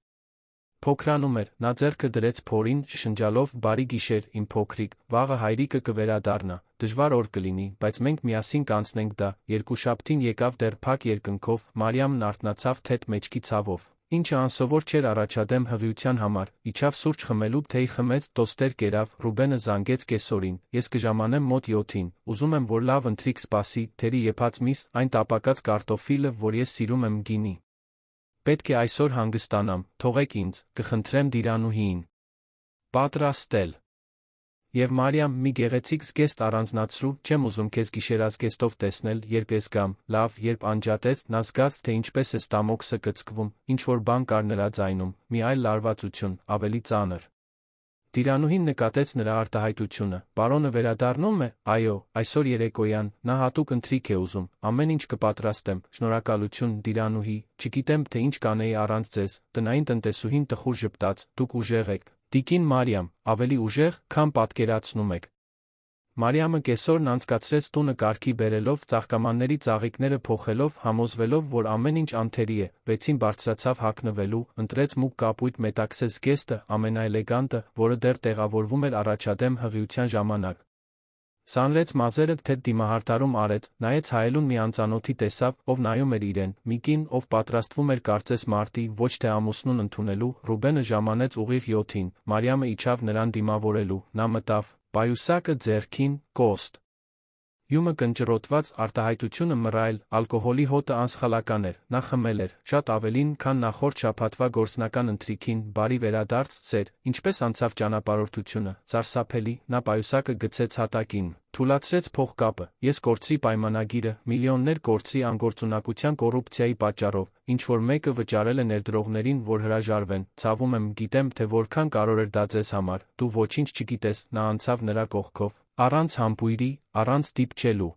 Speaker 1: փոքրանում էր։ Նա ձեռքը դրեց փորին, շշնջալով. «Բարի գիշեր, իմ փոքրիկ, վաղը հայրիկը կվերադառնա, դժվար օր կլինի, բայց մենք միասին կանցնենք դա»։ Երկուշաբթին եկավ դեռ փակ երկնքով, Մարիամն արթնացավ թեթ մեջքի ցավով։ ինչը անսովոր չէր առաջադեմ հղիության համար, իջավ սուրճ խմելու, թեյ խմեց, տոստեր կերավ, Ռուբենը զանգեց կեսօրին, ես կժամանեմ մոտ 7-ին, ուզում եմ, որ լավ ընթրիք սպասի, թերի եփած միս, այն տապակած կարտոֆիլը, որ ես սիրում եմ գինի։ Պետք է այսօր հանգստանամ, թողեք ինձ, կխնդրեմ Դիրանուհիին։ Պատրաստել։ Եվ Մարիամ, մի գեղեցիկ զգեստ առանձնացրու, չեմ ուզում քեզ գիշերազգեստով տեսնել, երբ ես գամ, լավ, երբ անջատեց, նա զգաց, թե ինչպես է ստամոքսը կծկվում, ինչ-որ բան կար նրա ձայնում, մի այլ լարվածություն, ավելի ծանր։ Տիրանուհին նկատեց նրա արտահայտությունը, պարոնը վերադառնում է, այո, այսօր երեկոյան, նա հատուկ ընթրիք է ուզում, ամեն ինչ կպատրաստեմ, շնորհակալություն, Տիրանուհի, չգիտեմ, թե ինչ կանեի առանց ձեզ, տնային տնտեսուհին տխուր ժպտաց, դուք ուժեղ եք, Տիկին Մարիամ, ավելի ուժեղ, քան պատկերացնում եք։ Մարիամը կեսօրն անցկացրեց տունը կարգի բերելով, ծաղկամանների ծաղիկները փոխելով, համոզվելով, որ ամեն ինչ անթերի է, 6-ին բարձրացավ հագնվելու, ընտրեց մուգ կապույտ մետաքսե զգեստը, ամենաէլեգանտը, որը դեռ տեղավորվում էր առաջադեմ հղիության ժամանակ։ Սանրեց մազերը, թե դիմահարդարում արեց, նայեց հայելուն մի անծանոթի տեսավ, ով նայում էր իրեն, մի կին, ով պատրաստվում էր կարծես մարտի, ոչ թե ամուսնուն ընդունելու, Ռուբենը ժամանեց ուղիղ 7-ին, Մարիամը իջավ նրան դիմավորելու, նա մտավ, պայուսակը ձեռքին, կոստ։ Յումը կնճռոտված, արտահայտությունը մռայլ, ալկոհոլի հոտը անսխալական էր, նա խմել էր, շատ ավելին, քան նախորդ շաբաթվա գործնական ընթրիքին, բարի վերադարձ, սեր, ինչպես անցավ ճանապարհորդությունը, սարսափելի, նա պայուսակը գցեց հատակին, թուլացրեց փողկապը, ես կորցրի պայմանագիրը, միլիոններ կորցրի անգործունակության կոռուպցիայի պատճառով, ինչ-որ մեկը վճարել է ներդրողներին, որ հրաժարվեն, ցավում եմ, գիտեմ, թե որքան կարևոր էր դա ձեզ համար, դու ոչինչ չգիտես, նա անցավ նրա կողքով, առանց համբույրի, առանց դիպչելու։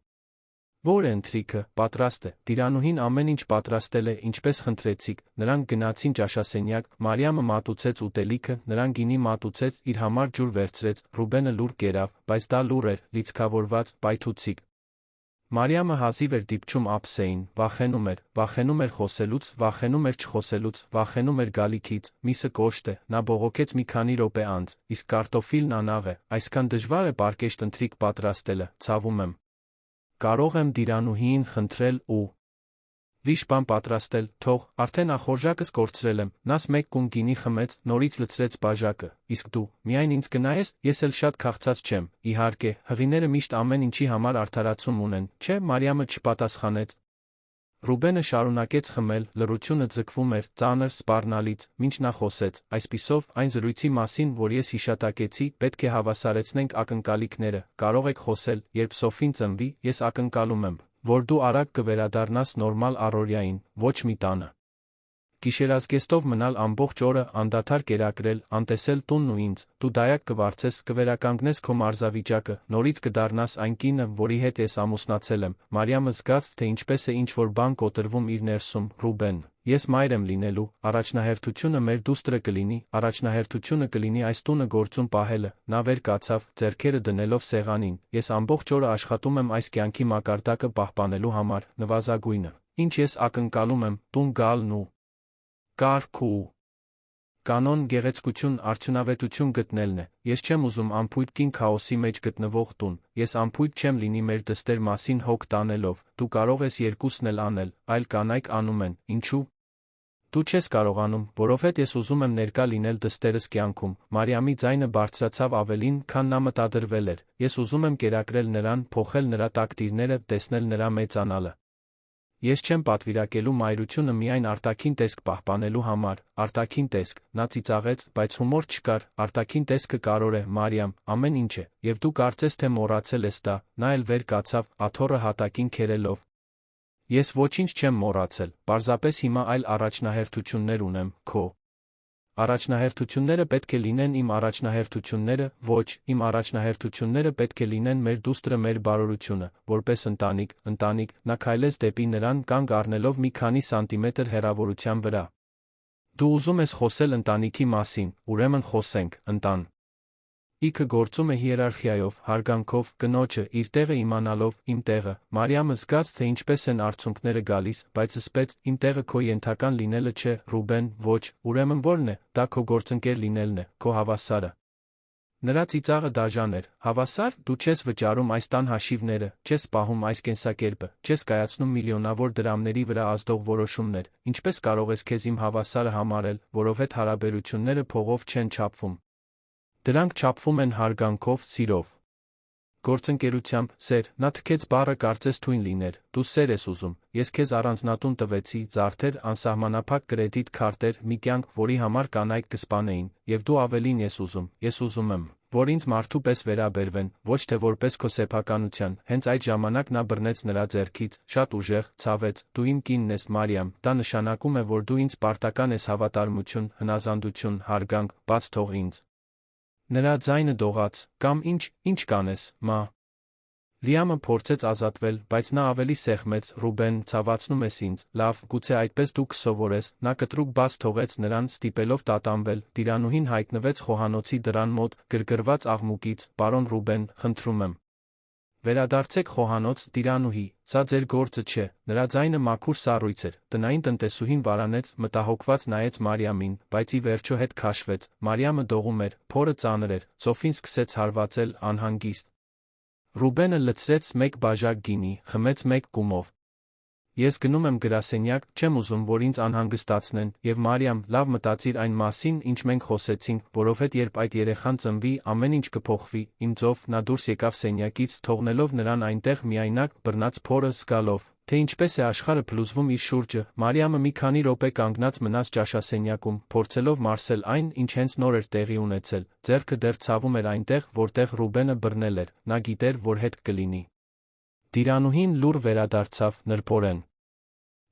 Speaker 1: Ո՞ր է ընթրիքը, պատրաստ է, Տիրանուհին ամեն ինչ պատրաստել է, ինչպես խնդրեցիք, նրանք գնացին ճաշասենյակ, Մարիամը մատուցեց ուտելիքը, նրան գինի մատուցեց, իր համար ջուր վերցրեց, Ռուբենը լուր կերավ, բայց դա լուր էր, լիցքավորված, պայթուցիկ։ Մարիամը հազիվ էր դիպչում ափսեին, վախենում էր խոսելուց, վախենում էր չխոսելուց, վախենում էր գալիքից, միսը կոշտ է, նա բողոքեց մի քանի րոպե անց, իսկ կարտոֆիլն անաղ է, այսքան դժվար է պարկեշտ ընթրիք պատրաստելը, ցավում եմ։ Կարող եմ Դիրանուհիին խնդրել ու Վիշ բան պատրաստել, թող, արդեն ախորժակս կորցրել եմ, նաս մեկ կում գինի խմեց, նորից լցրեց բաժակը, իսկ դու, միայն ինձ կնայես, ես էլ շատ քաղցած չեմ, իհարկե, հղիները միշտ ամեն ինչի համար արդարացում ունեն, չէ, Մարիամը չպատասխանեց։ Ռուբենը շարունակեց խմել, լռությունը ձգվում էր, ծանր, սպառնալից, մինչ նա խոսեց, այսպիսով, այն զրույցի մասին, որ ես հիշատակեցի, պետք է հավասարեցնենք ակնկալիքները, կարող եք խոսել, երբ Սոֆին ծնվի, ես ակնկալում եմ, որ դու արագ կվերադառնաս նորմալ առօրյային, ոչ մի տանը։ Գիշերազգեստով մնալ ամբողջ օրը, անդադար կերակրել, անտեսել տունն ու ինձ, դու դայակ կվարձես, կվերականգնես քո մարզավիճակը, նորից կդառնաս այն կինը, որի հետ ես ամուսնացել եմ, Մարիամը զգաց, թե ինչպես է ինչ-որ բան կոտրվում իր ներսում, Ռուբեն, ես մայր եմ լինելու, առաջնահերթությունը մեր դուստրը կլինի, առաջնահերթությունը կլինի այս տունը գործում պահելը, նա վեր կացավ, ձեռքերը դնելով սեղանին, ես ամբողջ օրը աշխատում եմ այս կյանքի մակարդակը պահպանելու համար, նվազագույնը, ինչ ես ակնկալում եմ, տուն գալն ու կարգ ու կանոն գեղեցկություն, արդյունավետություն գտնելն է, ես չեմ ուզում անփույթ կին քաոսի մեջ գտնվող տուն, ես անփույթ չեմ լինի մեր դստեր մասին հոգ տանելով, դու կարող ես երկուսն էլ անել, այլ կանայք անում են, ինչու՞։ Դու չես կարողանում, որովհետև ես ուզում եմ ներկա լինել դստերս կյանքում, Մարիամի ձայնը բարձրացավ ավելին, քան նա մտադրվել էր, ես ուզում եմ կերակրել նրան, փոխել նրա տակտիրները, տեսնել նրա մեծանալը։ Ես չեմ պատվիրակելու մայրությունը միայն արտաքին տեսք պահպանելու համար, արտաքին տեսք, նա ծիծաղեց, բայց հումոր չկար, արտաքին տեսքը կարևոր է, Մարիամ, ամեն ինչ է, եւ դու կարծես թե մոռացել ես դա, նա էլ վեր կացավ, աթոռը հատակին քերելով։ Ես ոչինչ չեմ մոռացել, պարզապես հիմա այլ առաջնահերթություններ ունեմ, քո առաջնահերթությունները պետք է լինեն իմ առաջնահերթությունները, ոչ, իմ առաջնահերթությունները պետք է լինեն մեր դուստրը, մեր բարօրությունը, որպես ընտանիք, նա քայլեց դեպի նրան կանգ առնելով մի քանի սանտիմետր հեռավորության վրա։ Դու ուզում ես խոսել ընտանիքի մասին, ուրեմն խոսենք, Իքը գործում է հիերարխիայով, հարգանքով, կնոջը, իր տեղը իմանալով, իմ տեղը, Մարիամը զգաց, թե ինչպես են արցունքները գալիս, բայց ըսպեց, իմ տեղը քո ենթական լինելը չէ, Ռուբեն, ոչ, ուրեմն ո՞րն է, դա քո գործընկեր լինելն է, քո հավասարը։ Նրա ծիծաղը դաժան էր, հավասար, դու չես վճարում այս տան հաշիվները, չես պահում այս կենսակերպը, չես կայացնում միլիոնավոր դրամների վրա ազդող որոշումներ, ինչպես կարող ես քեզ իմ հավասարը համարել, որովհետև հարաբերությունները փողով չեն չափվում։ Դրանք չափվում են հարգանքով, սիրով։ Գործընկերությամբ, սեր, նա թքեց բառը կարծես թույն լիներ, դու սեր ես ուզում, ես քեզ առանձնատուն տվեցի, զարդեր, անսահմանափակ կրեդիտ քարտեր, մի կյանք, որի համար կանայք կսպանեին, եւ դու ավելին ես ուզում եմ, որ ինձ մարդու պես վերաբերվեն, ոչ թե որպես քո սեփականության, հենց այդ ժամանակ նա բռնեց նրա ձեռքից, շատ ուժեղ, ցավեց, դու իմ կինն ես, Մարիամ, դա նշանակում է, որ դու ինձ պարտական ես հավատարմություն, հնազանդություն, հարգանք, բաց թող ինձ։ Նրա ձայնը դողաց, կամ ինչ կանես, մա։ Լիամը փորձեց ազատվել, բայց նա ավելի սեղմեց, Ռուբեն, ցավացնում ես ինձ, լավ, գուցե այդպես դու կսովորես, նա կտրուկ բաց թողեց նրան, ստիպելով տատանվել, տիրանուհին հայտնվեց խոհանոցի դռան մոտ, գրգռված աղմուկից, պարոն Ռուբեն, խնդրում եմ։ Վերադարձեք խոհանոց, տիրանուհի, սա ձեր գործը չէ, նրա ձայնը մաքուր սառույց էր, տնային տնտեսուհին վարանեց, մտահոգված նայեց Մարիամին, բայց ի վերջո հետ քաշվեց, Մարիամը դողում էր, փորը ծանր էր, Սոֆին սկսեց հարվածել, անհանգիստ։ Ռուբենը լցրեց մեկ բաժակ գինի, խմեց մեկ կումով։ Ես գնում եմ գրասենյակ, չեմ ուզում, որ ինձ անհանգստացնեն, եւ Մարիամ, լավ մտածիր այն մասին, ինչ մենք խոսեցինք, որովհետև երբ այդ երեխան ծնվի, ամեն ինչ կփոխվի, իմ ձով, նա դուրս եկավ սենյակից, թողնելով նրան այնտեղ միայնակ, բռնած փորը զգալով, թե ինչպես է աշխարհը փլուզվում իր շուրջը, Մարիամը մի քանի րոպե կանգնած մնաց ճաշասենյակում, փորձելով մարսել այն, ինչ հենց նոր էր տեղի ունեցել, ձեռքը դեռ ցավում էր այնտեղ, որտեղ Ռուբենը բռնել էր, նա գիտեր, որ հետ կլինի։ Տիրանուհին լուռ վերադարձավ, նրբորեն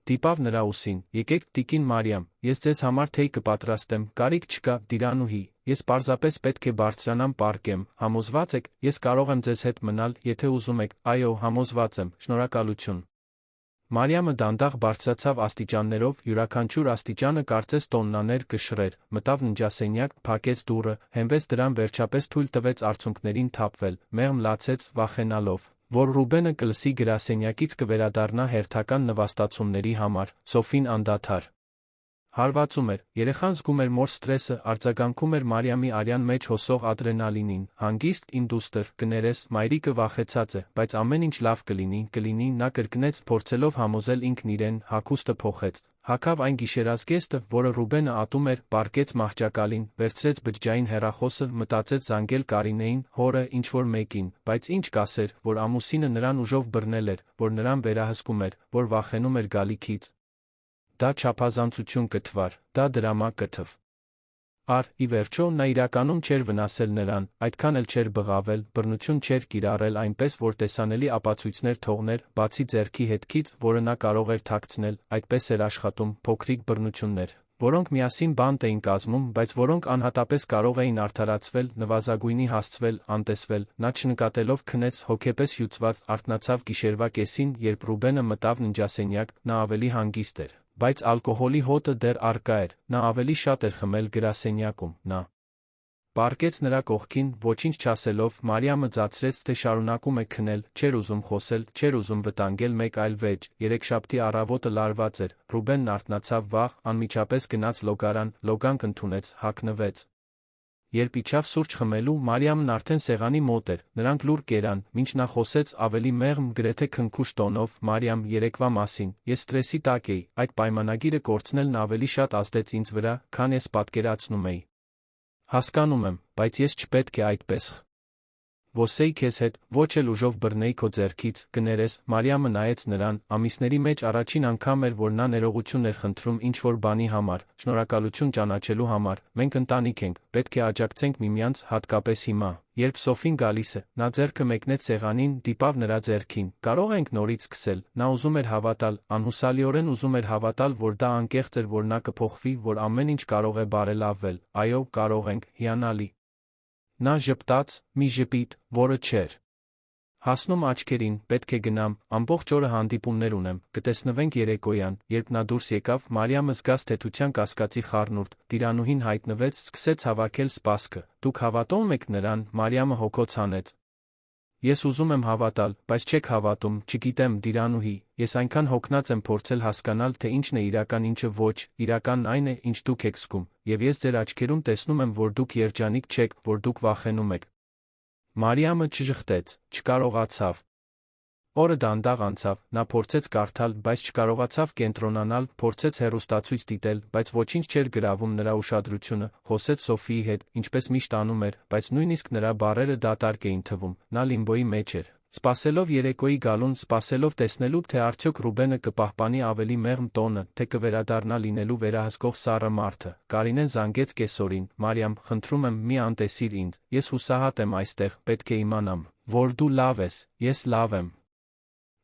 Speaker 1: դիպավ նրա ուսին, եկեք, տիկին Մարիամ, ես ձեզ համար թեյ կպատրաստեմ, կարիք չկա, տիրանուհի, ես պարզապես պետք է բարձրանամ պարկեմ, համոզված եք, ես կարող եմ ձեզ հետ մնալ, եթե ուզում եք, այո, համոզված եմ, շնորհակալություն։ Մարիամը դանդաղ բարձրացավ աստիճաններով, յուրաքանչյուր աստիճանը կարծես տոննաներ կշռեր, մտավ ննջասենյակ, փակեց դուռը, հենվեց դրան, վերջապես թույլ տվեց արցունքներին թափվել, մեղմ լացեց, վախենալով, որ Ռուբենը կլսի գրասենյակից կվերադառնա հերթական նվաստացումների համար, Սոֆին անդադար հարվածում էր, երեխան զգում էր մոր սթրեսը, արձագանքում էր Մարիամի արյան մեջ հոսող ադրենալինին, հանգիստ, իմ դուստր, կներես, մայրիկը վախեցած է, բայց ամեն ինչ լավ կլինի, նա կրկնեց, փորձելով համոզել ինքն իրեն, հագուստը փոխեց, հագավ այն գիշերազգեստը, որը Ռուբենը ատում էր, պառկեց մահճակալին, վերցրեց բջջային հեռախոսը, մտածեց զանգել Կարինեին, հորը, ինչ-որ մեկին, բայց ինչ կասեր, որ ամուսինը նրան ուժով բռնել էր, որ նրան վերահսկում էր, որ վախենում էր գալիքից։ Դա չափազանցություն կթվար, դա դրամա կթվ։ Ի վերջո, նա իրականում չէր վնասել նրան, այդքան էլ չէր բղավել, բռնություն չէր կիրառել այնպես, որ տեսանելի ապացույցներ թողներ, բացի ձեռքի հետքից, որը նա կարող էր թաքցնել, այդպես էր աշխատում, փոքրիկ բռնություններ, որոնք միասին բանտ էին կազմում, բայց որոնք անհատապես կարող էին արդարացվել, նվազագույնի հասցվել, անտեսվել, նա չնկատելով քնեց, հոգեպես հյուծված, արթնացավ գիշերվա կեսին, երբ Ռուբենը մտավ ննջասենյակ, նա ավելի հանգիստ էր, բայց ալկոհոլի հոտը դեռ առկա էր, նա ավելի շատ էր խմել գրասենյակում, նա պառկեց նրա կողքին, ոչինչ չասելով, Մարիամը ձացրեց, թե շարունակում է քնել, չէր ուզում խոսել, չէր ուզում վտանգել մեկ այլ վեճ, երեքշաբթի առավոտը լարված էր, Ռուբենն արթնացավ վաղ, անմիջապես գնաց լոգարան, լոգանք ընդունեց, հագնվեց։ Երբ իջավ սուրճ խմելու, Մարիամն արդեն սեղանի մոտ էր, նրանք լուռ կերան, մինչ նա խոսեց ավելի մեղմ, գրեթե քնքուշ տոնով, Մարիամ, երեկվա մասին, ես սթրեսի տակ էի, այդ պայմանագիրը կորցնելն ավելի շատ ազդեց ինձ վրա, քան ես պատկերացնում էի։ Հասկանում եմ, բայց ես չպետք է այդպես ոսեի քեզ հետ, ոչ էլ ուժով բռնեի քո ձեռքից, կներես, Մարիամը նայեց նրան, ամիսների մեջ առաջին անգամ էր, որ նա ներողություն էր խնդրում ինչ-որ բանի համար, շնորհակալություն ճանաչելու համար, մենք ընտանիք ենք, պետք է աջակցենք միմյանց, հատկապես հիմա, երբ Սոֆին գալիս է, նա ձեռքը մեկնեց սեղանին, դիպավ նրա ձեռքին, կարող ենք նորից սկսել, նա ուզում էր հավատալ, անհուսալիորեն ուզում էր հավատալ, որ դա անկեղծ էր, որ նա կփոխվի, որ ամեն ինչ կարող է բարելավվել, այո, կարող ենք, հիանալի։ Նա ժպտաց, մի ժպիտ, որը չէր հասնում աչքերին, պետք է գնամ, ամբողջ օրը հանդիպումներ ունեմ, կտեսնվենք երեկոյան, երբ նա դուրս եկավ, Մարիամը զգաց թեթության կասկածի խառնուրդ, տիրանուհին հայտնվեց, սկսեց հավաքել սպասքը, դուք հավատո՞ւմ եք նրան, Մարիամը հոգոց հանեց։ Ես ուզում եմ հավատալ, բայց չեք հավատում, չգիտեմ, Տիրանուհի, ես այնքան հոգնած եմ փորձել հասկանալ, թե ինչն է իրական, ինչը ոչ, իրականն այն է, ինչ դուք եք զգում, եւ ես ձեր աչքերում տեսնում եմ, որ դուք երջանիկ չեք, որ դուք վախենում եք։ Մարիամը չժխտեց, չկարողացավ։ Օրը դանդաղ անցավ, նա փորձեց կարդալ, բայց չկարողացավ կենտրոնանալ, փորձեց հեռուստացույց դիտել, բայց ոչինչ չէր գրավում նրա ուշադրությունը, խոսեց Սոֆիի հետ, ինչպես միշտ անում էր, բայց նույնիսկ նրա բառերը դատարկ էին թվում, նա լիմբոյի մեջ էր, սպասելով երեկոյի գալուն, սպասելով տեսնելու, թե արդյոք Ռուբենը կպահպանի ավելի մեղմ տոնը, թե կվերադառնա լինելու վերահսկող սառը մարդը։ Կարինեն զանգեց կեսօրին. Մարիամ, խնդրում եմ, մի անտեսիր ինձ, ես հուսահատ եմ այստեղ, պետք է իմանամ, որ դու լավ ես, ես լավ եմ։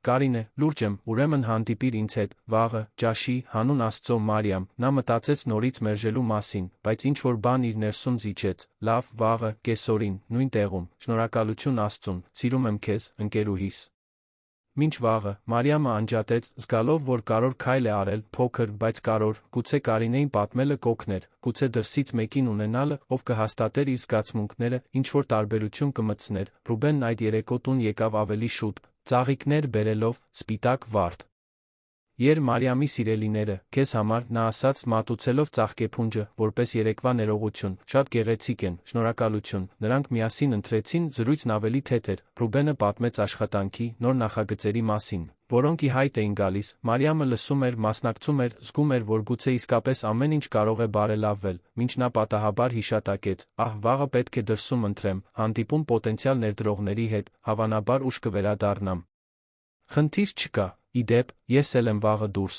Speaker 1: Կարինե, լուրջ եմ, ուրեմն հանդիպիր ինձ հետ, վաղը, ճաշի, հանուն Աստծո Մարիամ, նա մտածեց նորից մերժելու մասին, բայց ինչ-որ բան իր ներսում զիջեց, լավ, վաղը, կեսօրին, նույն տեղում, շնորհակալություն Աստծուն, սիրում եմ քեզ, ընկերուհիս։ Մինչ վաղը, Մարիամը անջատեց, զգալով, որ կարոր քայլ է արել, փոքր, բայց կարոր, գուցե Կարինեին պատմելը կօգներ, գուցե դրսից մեկին ունենալը, ով կհաստատեր իր զգացմունքները, ինչ-որ տարբերություն կմտցներ, Ռուբենն այդ երեկո տուն եկավ ավելի շուտ, ծաղիկներ բերելով, սպիտակ վարդ։ Եր Մարիամի սիրելիները, քեզ համար, նա ասաց, մատուցելով ծաղկեփունջը, որպես երեկվա ներողություն, շատ գեղեցիկ են, շնորհակալություն, նրանք միասին ընթրեցին, զրույցն ավելի թեթ էր, Ռուբենը պատմեց աշխատանքի, նոր նախագծերի մասին, որոնք ի հայտ էին գալիս, Մարիամը լսում էր, մասնակցում էր, զգում էր, որ գուցե իսկապես ամեն ինչ կարող է բարելավվել, մինչ նա պատահաբար հիշատակեց, վաղը պետք է դրսում ընթրեմ, հանդիպում պոտենցիալ ներդրողների հետ, հավանաբար ուշ կվերադառնամ։ Խնդիր չկա, ի դեպ, ես էլ եմ վաղը դուրս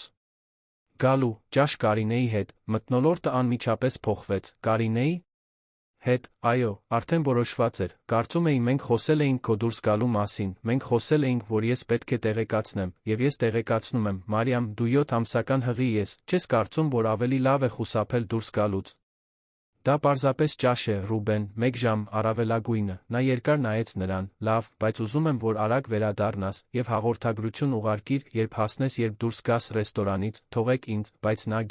Speaker 1: գալու, ճաշ Կարինեի հետ, մթնոլորտը անմիջապես փոխվեց, Կարինեի հետ, այո, արդեն որոշված էր, կարծում էի մենք խոսել էինք քո դուրս գալու մասին, մենք խոսել էինք, որ ես պետք է տեղեկացնեմ, եւ ես տեղեկացնում եմ, Մարիամ, դու 7 ամսական հղի ես, չես կարծում, որ ավելի լավ է խուսափել դուրս գալուց։ Դա պարզապես ճաշ է, Ռուբեն, 1 ժամ, առավելագույնը, նա երկար նայեց նրան, լավ, բայց ուզում եմ, որ արագ վերադառնաս, եւ հաղորդագրություն ուղարկիր, երբ հասնես, երբ դուրս գաս ռեստորանից, թողեք ինձ, բայց նա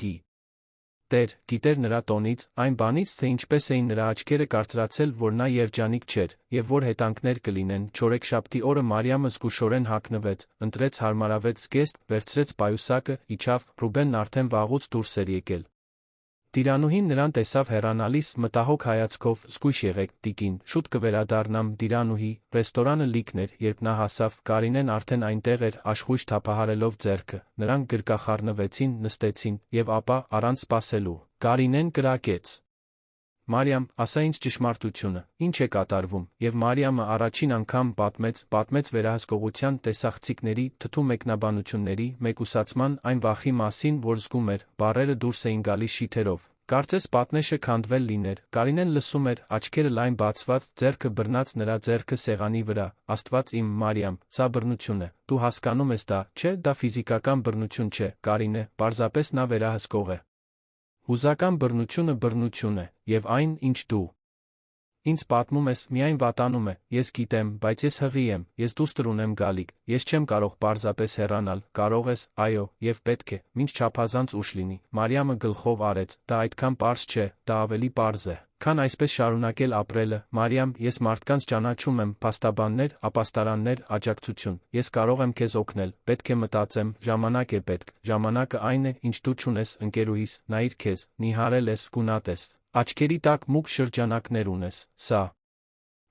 Speaker 1: գիտեր նրա տոնից, այն բանից, թե ինչպես էին նրա աչքերը կարծրացել, որ նա երջանիկ չէր, եւ որ հետանքներ կլինեն, չորեքշաբթի օրը Մարիամը զգուշորեն հագնվեց, ընտրեց հարմարավետ զգեստ, վերցրեց պայուսակը, իջավ, Ռուբենն արդեն վաղուց դուրս էր եկել։ Տիրանուհին նրան տեսավ հեռանալիս, մտահոգ հայացքով, զգույշ եղեք, տիկին, շուտ կվերադառնամ, Տիրանուհի, ռեստորանը լիքն էր, երբ նա հասավ, Կարինեն արդեն այնտեղ էր, աշխույժ թափահարելով ձեռքը, նրանք գրկախառնվեցին, նստեցին, եւ ապա, առանց սպասելու, Կարինեն կրակեց. Մարիամ, ասա ինձ ճշմարտությունը, ինչ է կատարվում, եւ Մարիամը առաջին անգամ պատմեց վերահսկողության տեսախցիկների, թթու մեկնաբանությունների, մեկուսացման, այն վախի մասին, որ զգում էր, բառերը դուրս էին գալիս շիթերով, կարծես պատնեշը քանդվել լիներ, Կարինեն լսում էր, աչքերը լայն բացված, ձեռքը բռնած նրա ձեռքը սեղանի վրա, Աստված իմ, Մարիամ, սա բռնություն է, դու հասկանում ես դա, չէ, դա ֆիզիկական բռնություն չէ, Կարինե, պարզապես նա վերահսկող է։ Հուզական բռնություն է, եւ այն, ինչ դու ինձ պատմում ես, միայն վատանում է, ես գիտեմ, բայց ես հղի եմ, ես դուստր ունեմ գալիք, ես չեմ կարող պարզապես հեռանալ, կարող ես, այո, եւ պետք է, մինչ չափազանց ուշ լինի, Մարիամը գլխով արեց, դա այդքան պարզ չէ, դա ավելի պարզ է, քան այսպես շարունակել ապրելը, Մարիամ, ես մարդկանց ճանաչում եմ, փաստաբաններ, ապաստարաններ, աջակցություն, ես կարող եմ քեզ օգնել, պետք է մտածեմ, ժամանակ է պետք, ժամանակը այն է, ինչ դու չունես, ընկերուհիս, նայիր քեզ, նիհարել ես, գունատ ես, աչքերի տակ մուգ շրջանակներ ունես, սա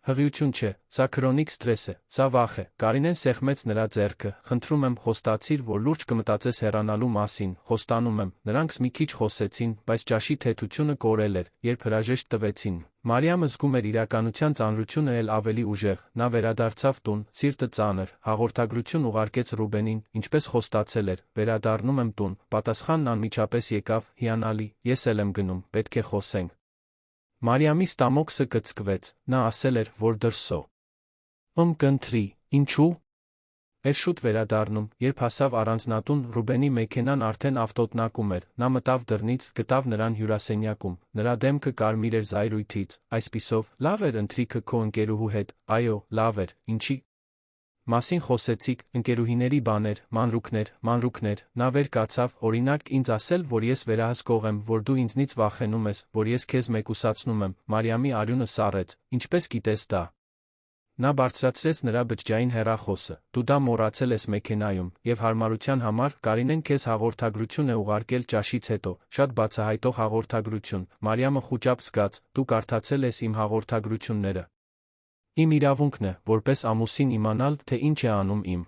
Speaker 1: հղիություն չէ, սա քրոնիկ սթրես է, սա վախ է, Կարինեն սեղմեց նրա ձեռքը, խնդրում եմ խոստացիր, որ լուրջ կմտածես հեռանալու մասին, խոստանում եմ, նրանք մի քիչ խոսեցին, բայց ճաշի թեթությունը կորել էր, երբ հրաժեշտ տվեցին, Մարիամը զգում էր իրականության ծանրությունը էլ ավելի ուժեղ, նա վերադարձավ տուն, սիրտը ծանր, հաղորդագրություն ուղարկեց Ռուբենին, ինչպես խոստացել էր, վերադառնում եմ տուն, պատասխանն անմիջապես եկավ, հիանալի, ես էլ եմ գնում, պետք է խոսենք։ Մարիամի ստամոքսը կծկվեց, նա ասել էր, որ դրսո կընտրի, ինչու՞։ Էր շուտ վերադառնում, երբ հասավ առանձնատուն, Ռուբենի մեքենան արդեն ավտոտնակում էր, նա մտավ դռնից, գտավ նրան հյուրասենյակում, նրա դեմքը կարմիր էր զայրույթից, այսպիսով, լավ էր ընթրիքը քո ընկերուհու հետ, այո, լավ էր, ինչի մասին խոսեցիք, ընկերուհիների բաներ, մանրուքներ, նա վեր կացավ, օրինակ, ինձ ասել, որ ես վերահսկող եմ, որ դու ինձնից վախենում ես, որ ես քեզ մեկուսացնում եմ, Մարիամի արյունը սառեց, ինչպես գիտես դա։ Նա բարձրացրեց նրա բջջային հեռախոսը. «Դու դա մոռացել ես մեքենայում, և հարմարության համար Կարինեն քեզ հաղորդագրություն է ուղարկել ճաշից հետո»։ Շատ բացահայտող հաղորդագրություն։ Մարիամը խուճապ զգաց. «Դու կարդացել ես իմ հաղորդագրությունները»։ Իմ իրավունքն է, որպես ամուսին իմանալ, թե ինչ է անում իմ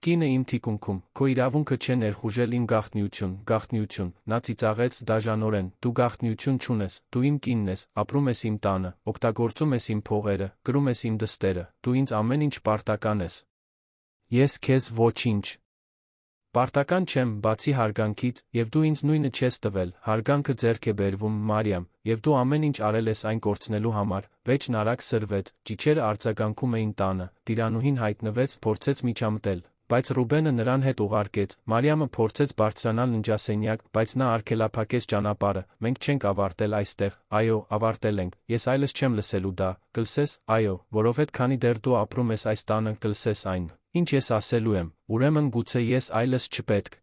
Speaker 1: կինը իմ թիկունքում, քո իրավունքը չէ ներխուժել իմ գաղտնիություն, նա ծիծաղեց դաժանորեն, դու գաղտնիություն չունես, դու իմ կինն ես, ապրում ես իմ տանը, օգտագործում ես իմ փողերը, կրում ես իմ դստերը, դու ինձ ամեն ինչ պարտական ես։ Ես քեզ ոչինչ պարտական չեմ, բացի հարգանքից, և դու ինձ նույնը չես տվել, հարգանքը ձեռք է բերվում, Մարիամ, և դու ամեն ինչ արել ես այն կորցնելու համար։ Վեճն արագ սրվեց, ճիչերը արձագանքում էին տանը, տիրանուհին հայտնվեց, փորձեց միջամտել, բայց Ռուբենը նրան հետ ուղարկեց։ Մարիամը փորձեց բարձրանալ ննջասենյակ, բայց նա արգելափակեց ճանապարհը։ «Մենք չենք ավարտել այստեղ»։ «Այո, ավարտել ենք, ես այլս չեմ լսելու դա»։ «Կլսես»։ «Այո, որովհետև քանի դեռ դու ապրում ես այս տանը, կլսես այն, ինչ ես ասելու եմ, ուրեմն գուցե ես այլս չպետք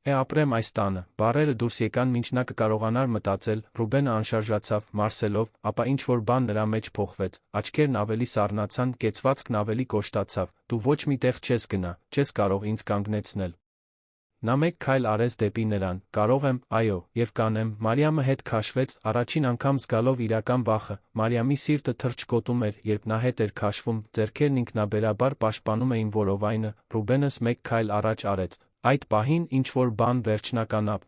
Speaker 1: է ապրեմ այս տանը»։ Բառերը դուրս եկան, մինչ նա կկարողանար մտածել։ Ռուբենը անշարժացավ, մարսելով, ապա ինչ-որ բան նրա մեջ փոխվեց, աչքերն ավելի սառնացան, կեցվածքն ավելի կոշտացավ։ «Դու ոչ մի տեղ չես գնա, չես կարող ինձ կանգնեցնել»։ Նա մեկ քայլ արեց դեպի նրան։ «Կարող եմ, այո, և կանեմ»։ Մարիամը հետ քաշվեց, առաջին անգամ զգալով իրական վախը։ Մարիամի սիրտը թռչկոտում էր, երբ նա հետ էր քաշվում, ձեռքերն ինքնաբերաբար պաշտպանում էին որովայնը։ Ռուբենս մեկ քայլ առաջ արեց։ Այդ պահին ինչ-որ բան վերջնականապ